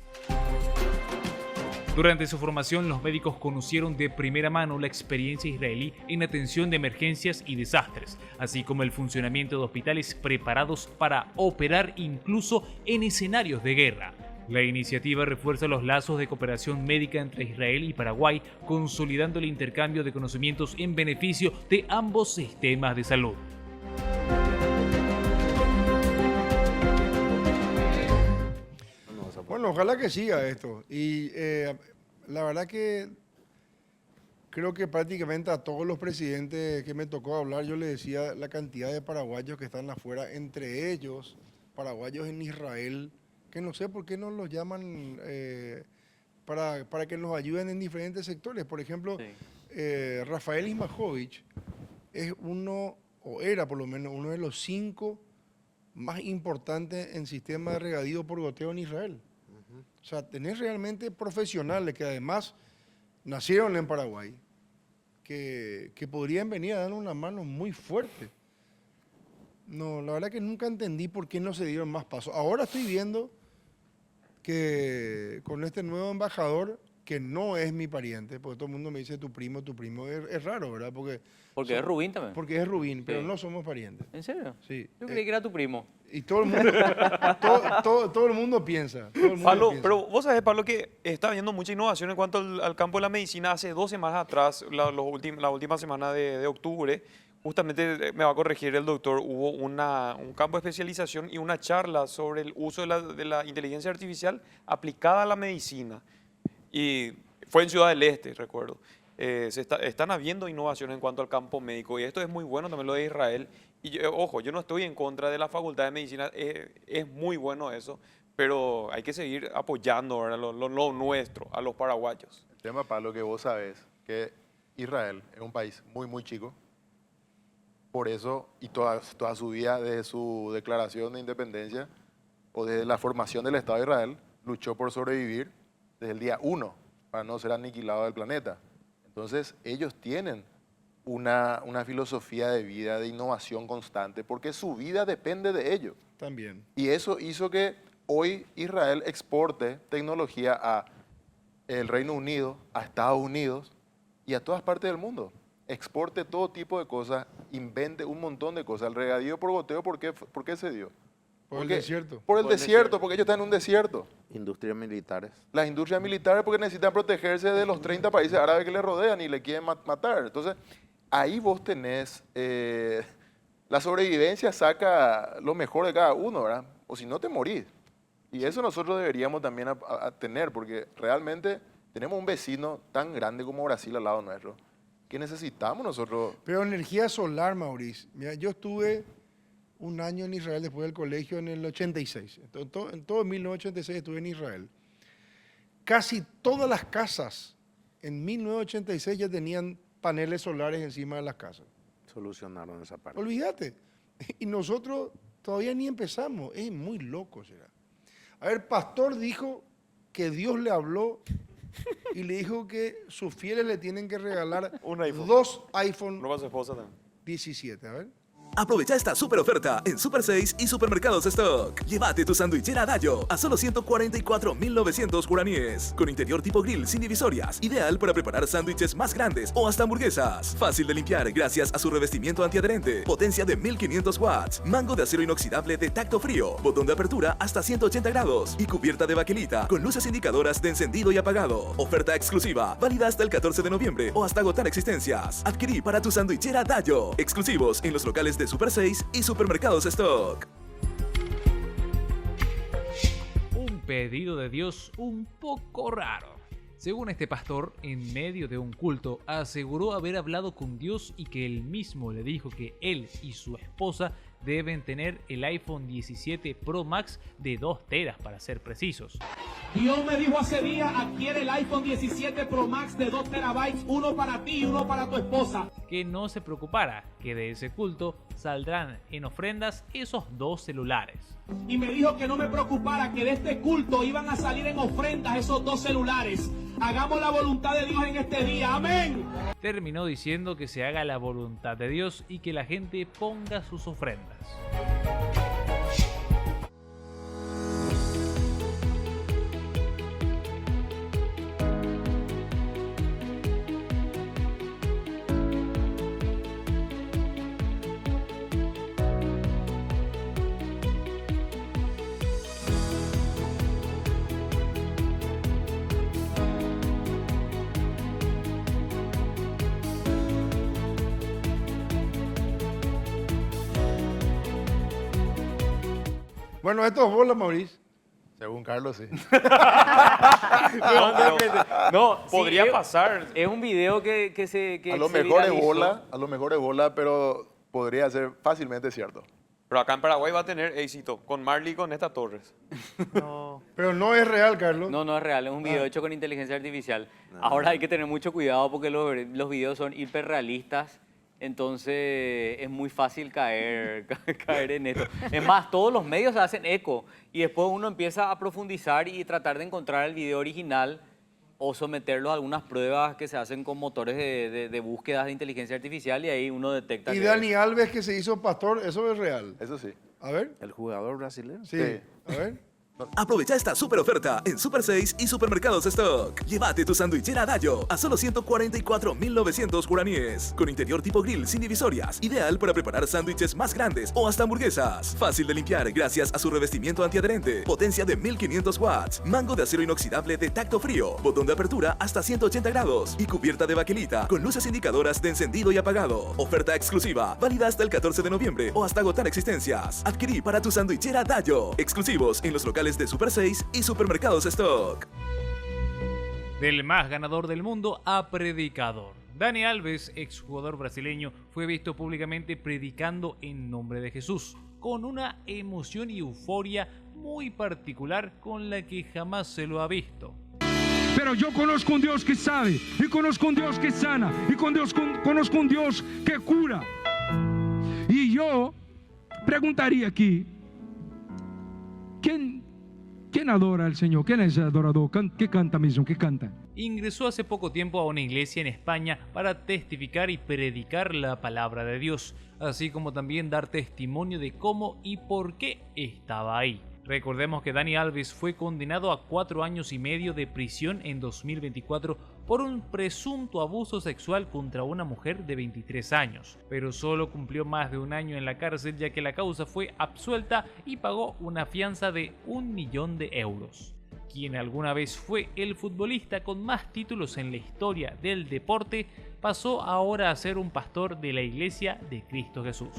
B: Durante su formación, los médicos conocieron de primera mano la experiencia israelí en atención de emergencias y desastres, así como el funcionamiento de hospitales preparados para operar incluso en escenarios de guerra. La iniciativa refuerza los lazos de cooperación médica entre Israel y Paraguay, consolidando el intercambio de conocimientos en beneficio de ambos sistemas de salud.
C: Bueno, ojalá que siga esto. Y la verdad que creo que prácticamente a todos los presidentes que me tocó hablar, yo les decía la cantidad de paraguayos que están afuera, entre ellos paraguayos en Israel, que no sé por qué no los llaman para que nos ayuden en diferentes sectores. Por ejemplo, Rafael Ismajovic es uno, o era por lo menos, uno de los 5 más importantes en sistema de regadío por goteo en Israel. O sea, tenés realmente profesionales que además nacieron en Paraguay, que podrían venir a dar una mano muy fuerte. No, la verdad que nunca entendí por qué no se dieron más pasos. Ahora estoy viendo que con este nuevo embajador, que no es mi pariente, porque todo el mundo me dice tu primo, es raro, ¿verdad? Porque
G: es Rubín también.
C: Porque es Rubín, pero
G: Sí.
C: no somos parientes.
G: ¿En serio?
C: Sí.
G: Yo creí que era tu primo.
C: Y todo el mundo, todo el mundo piensa. Todo el mundo
J: Pablo,
C: piensa.
J: pero vos sabés, Pablo, que está habiendo mucha innovación en cuanto al campo de la medicina. Hace 2 semanas atrás, la última semana de octubre, justamente me va a corregir el doctor, hubo un campo de especialización y una charla sobre el uso de la inteligencia artificial aplicada a la medicina. Y fue en Ciudad del Este, recuerdo. Están habiendo innovaciones en cuanto al campo médico y esto es muy bueno, también lo de Israel. Y ojo, yo no estoy en contra de la Facultad de Medicina, es muy bueno eso, pero hay que seguir apoyando, ¿verdad? Lo nuestro, a los paraguayos.
E: El tema, Pablo, que vos sabés que Israel es un país muy, muy chico. Por eso, y toda su vida, desde su declaración de independencia o desde la formación del Estado de Israel, luchó por sobrevivir desde el día 1 para no ser aniquilado del planeta. Entonces, ellos tienen una filosofía de vida, de innovación constante, porque su vida depende de ello.
C: También.
E: Y eso hizo que hoy Israel exporte tecnología a el Reino Unido, a Estados Unidos y a todas partes del mundo. Exporte todo tipo de cosas, invente un montón de cosas. El regadío por goteo, ¿por qué se dio?
C: Por el desierto.
E: Por el desierto, porque ellos están en un desierto.
D: Industrias militares.
E: Las industrias militares porque necesitan protegerse de los 30 países árabes que les rodean y le quieren matar. Entonces, ahí vos tenés, la sobrevivencia saca lo mejor de cada uno, ¿verdad? O si no te morís. Y eso nosotros deberíamos también a tener, porque realmente tenemos un vecino tan grande como Brasil al lado nuestro, que necesitamos nosotros.
C: Pero energía solar, Mauricio. Mira, yo estuve un año en Israel después del colegio en el 86. Entonces, en todo 1986 estuve en Israel. Casi todas las casas en 1986 ya tenían paneles solares encima de las casas.
D: Solucionaron esa parte.
C: Olvídate. Y nosotros todavía ni empezamos. Es muy loco, será. A ver, Pastor dijo que Dios le habló y le dijo que sus fieles le tienen que regalar 2 iPhone 17. A ver.
L: Aprovecha esta super oferta en Super 6 y Supermercados Stock. Llévate tu sandwichera Dayo a solo 144.900 guaraníes. Con interior tipo grill sin divisorias. Ideal para preparar sándwiches más grandes o hasta hamburguesas. Fácil de limpiar gracias a su revestimiento antiadherente. Potencia de 1500 watts. Mango de acero inoxidable de tacto frío. Botón de apertura hasta 180 grados. Y cubierta de baquelita con luces indicadoras de encendido y apagado. Oferta exclusiva. Válida hasta el 14 de noviembre o hasta agotar existencias. Adquirí para tu sandwichera Dayo. Exclusivos en los locales de Super 6 y Supermercados Stock.
B: Un pedido de Dios un poco raro. Según este pastor, en medio de un culto, aseguró haber hablado con Dios y que él mismo le dijo que él y su esposa deben tener el iPhone 17 Pro Max de 2 teras para ser precisos.
O: Dios me dijo hace días, adquiere el iPhone 17 Pro Max de 2 terabytes, uno para ti y uno para tu esposa.
B: Que no se preocupara, que de ese culto saldrán en ofrendas esos 2 celulares.
O: Y me dijo que no me preocupara, que de este culto iban a salir en ofrendas esos 2 celulares. Hagamos la voluntad de Dios en este día, amén.
B: Terminó diciendo que se haga la voluntad de Dios y que la gente ponga sus ofrendas.
C: Bueno, esto es bola, Mauricio.
E: Según Carlos, sí.
G: No,
J: podría
G: sí,
J: pasar.
G: Es un video que
E: A lo
G: se
E: mejor es
G: viralizó.
E: bola, pero podría ser fácilmente cierto.
J: Pero acá en Paraguay va a tener éxito con Marley y con Nesta Torres.
C: Pero no es real, Carlos.
G: No, no es real, es un video hecho con inteligencia artificial. Ahora hay que tener mucho cuidado porque los videos son hiperrealistas, entonces es muy fácil caer en esto. Es más, todos los medios hacen eco y después uno empieza a profundizar y tratar de encontrar el video original o someterlo a algunas pruebas que se hacen con motores de búsquedas de inteligencia artificial y ahí uno detecta
C: Y
G: que
C: Dani Alves, que se hizo pastor, eso es real.
E: Eso sí.
C: A ver.
D: ¿El jugador brasileño?
C: Sí. A ver.
L: Aprovecha esta super oferta en Super 6 y Supermercados Stock. Llévate tu sandwichera Dayo a solo 144.900 guaraníes. Con interior tipo grill sin divisorias. Ideal para preparar sándwiches más grandes o hasta hamburguesas. Fácil de limpiar gracias a su revestimiento antiadherente. Potencia de 1500 watts. Mango de acero inoxidable de tacto frío. Botón de apertura hasta 180 grados. Y cubierta de baquelita con luces indicadoras de encendido y apagado. Oferta exclusiva. Válida hasta el 14 de noviembre o hasta agotar existencias. Adquirí para tu sandwichera Dayo. Exclusivos en los locales de Super 6 y Supermercados Stock.
B: Del más ganador del mundo a predicador. Dani Alves, exjugador brasileño, fue visto públicamente predicando en nombre de Jesús, con una emoción y euforia muy particular con la que jamás se lo ha visto.
P: Pero yo conozco un Dios que sabe, y conozco un Dios que sana, y conozco un Dios que cura. Y yo preguntaría aquí, ¿quién adora al Señor? ¿Quién es adorador? ¿Qué canta mismo? ¿Qué canta?
B: Ingresó hace poco tiempo a una iglesia en España para testificar y predicar la palabra de Dios, así como también dar testimonio de cómo y por qué estaba ahí. Recordemos que Dani Alves fue condenado a 4 años y medio de prisión en 2024 por un presunto abuso sexual contra una mujer de 23 años, pero solo cumplió más de 1 año en la cárcel ya que la causa fue absuelta y pagó una fianza de 1 millón de euros. Quien alguna vez fue el futbolista con más títulos en la historia del deporte, pasó ahora a ser un pastor de la Iglesia de Cristo Jesús.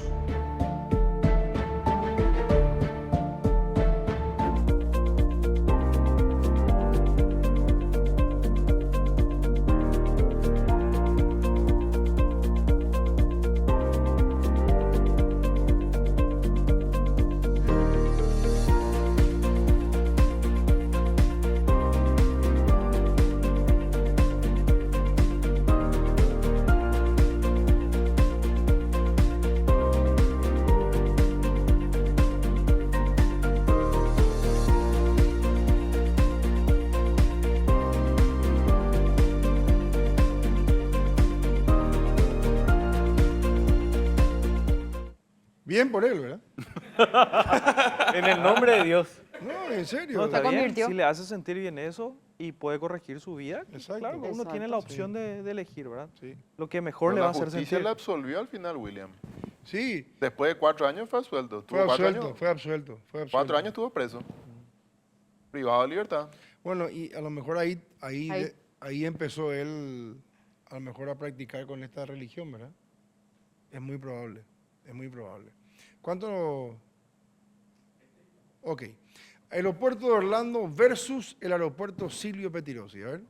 C: Bien por él, ¿verdad?
G: En el nombre de Dios.
C: No, en serio.
F: No, está
H: Se
F: bien,
H: convirtió.
F: si le hace sentir bien eso y puede corregir su vida,
C: Exacto.
F: claro, uno
H: Exacto.
F: tiene la opción de elegir, ¿verdad?
C: Sí.
F: Lo que mejor
E: Pero
F: le va a
E: la
F: hacer
E: justicia
F: sentir.
E: le absolvió al final, William.
C: Sí,
E: Después de 4 años fue absuelto.
C: fue
E: Tuvo 4
C: absuelto,
E: años.
C: fue absuelto, fue absuelto.
E: 4 años estuvo preso. Privado de libertad.
C: Bueno, y a lo mejor ahí empezó él a lo mejor a practicar con esta religión, ¿verdad? Es muy probable, es muy probable. ¿Cuánto? Ok. Aeropuerto de Orlando versus el aeropuerto Silvio Pettirossi, a ver.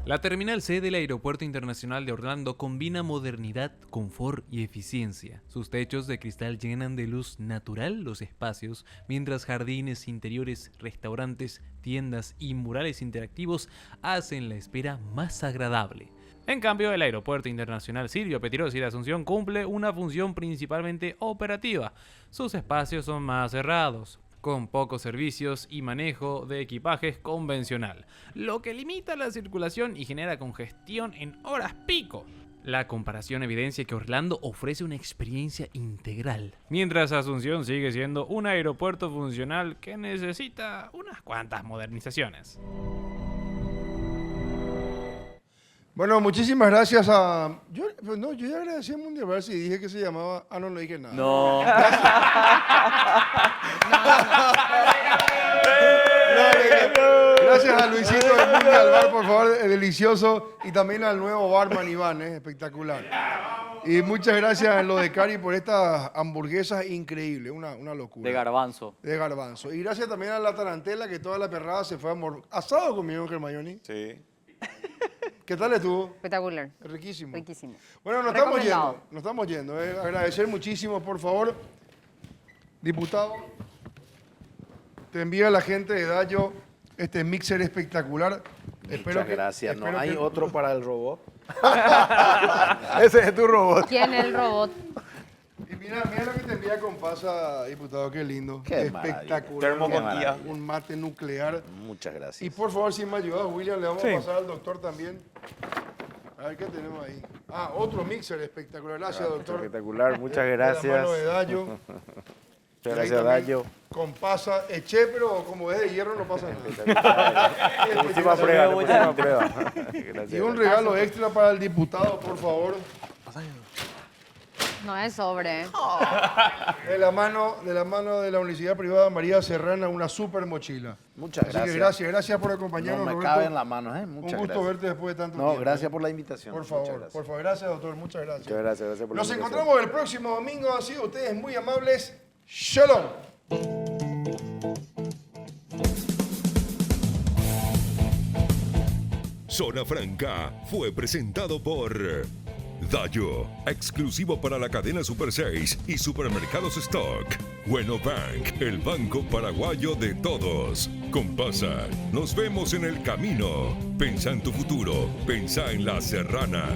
B: La Terminal C del Aeropuerto Internacional de Orlando combina modernidad, confort y eficiencia. Sus techos de cristal llenan de luz natural los espacios, mientras jardines interiores, restaurantes, tiendas y murales interactivos hacen la espera más agradable. En cambio, el Aeropuerto Internacional Silvio Pettirossi de Asunción cumple una función principalmente operativa. Sus espacios son más cerrados, con pocos servicios y manejo de equipajes convencional, lo que limita la circulación y genera congestión en horas pico. La comparación evidencia que Orlando ofrece una experiencia integral, mientras Asunción sigue siendo un aeropuerto funcional que necesita unas cuantas modernizaciones.
C: Bueno, muchísimas gracias a... Yo ya agradecí a Mundial, a ver si dije que se llamaba... Ah, no dije nada.
G: No.
C: Gracias a Luisito de Mundial Bar, por favor, delicioso. Y también al nuevo barman Iván, espectacular. Y muchas gracias a lo de Cari por estas hamburguesas increíbles, una locura.
G: De garbanzo.
C: De garbanzo. Y gracias también a la tarantela que toda la perrada se fue a asado conmigo, Germayoni.
J: Sí.
C: ¿Qué tal estuvo?
H: Espectacular.
C: Riquísimo.
H: Riquísimo.
C: Bueno, nos estamos yendo. Agradecer muchísimo, por favor. Diputado, te envía la gente de Dayo este mixer espectacular.
D: Muchas gracias. ¿No hay otro para el robot?
C: Ese es tu robot.
H: ¿Quién es el robot?
C: Y mira lo que te envía Compasa, diputado, qué lindo.
D: Qué
C: espectacular.
J: Termocontía.
C: Un mate nuclear.
D: Muchas gracias.
C: Y por favor, si me ayudas, William, le vamos
B: Sí.
C: a pasar al doctor también. A ver qué tenemos ahí. Ah, otro mixer espectacular. Gracias, doctor.
I: Espectacular, muchas
C: De la
I: gracias.
C: mano de Dayo.
I: Muchas gracias, Dayo.
C: Compasa, eché, pero como es de hierro no pasa nada.
I: Última prueba, última prueba.
C: Y un regalo extra para el diputado, por favor.
H: No es sobre.
C: De la mano de la Universidad Privada María Serrana, una super mochila.
D: Muchas
C: Así
D: gracias.
C: que gracias por acompañarnos,
D: No me
C: Roberto.
D: cabe en la mano, ¿eh? Muchas
C: Un gusto
D: gracias.
C: verte después de tanto
D: No,
C: tiempo.
D: gracias por la invitación.
C: Por
D: Muchas
C: favor,
D: gracias.
C: por favor. Gracias, doctor. Muchas gracias.
I: Muchas gracias por la
C: Nos
I: invitación.
C: encontramos el próximo domingo. Han sido ustedes muy amables. Shalom.
K: Zona Franca fue presentado por Dayo, exclusivo para la cadena Super 6 y Supermercados Stock. Bueno Bank, el banco paraguayo de todos. Compasa, nos vemos en el camino. Pensa en tu futuro, pensa en La Serrana.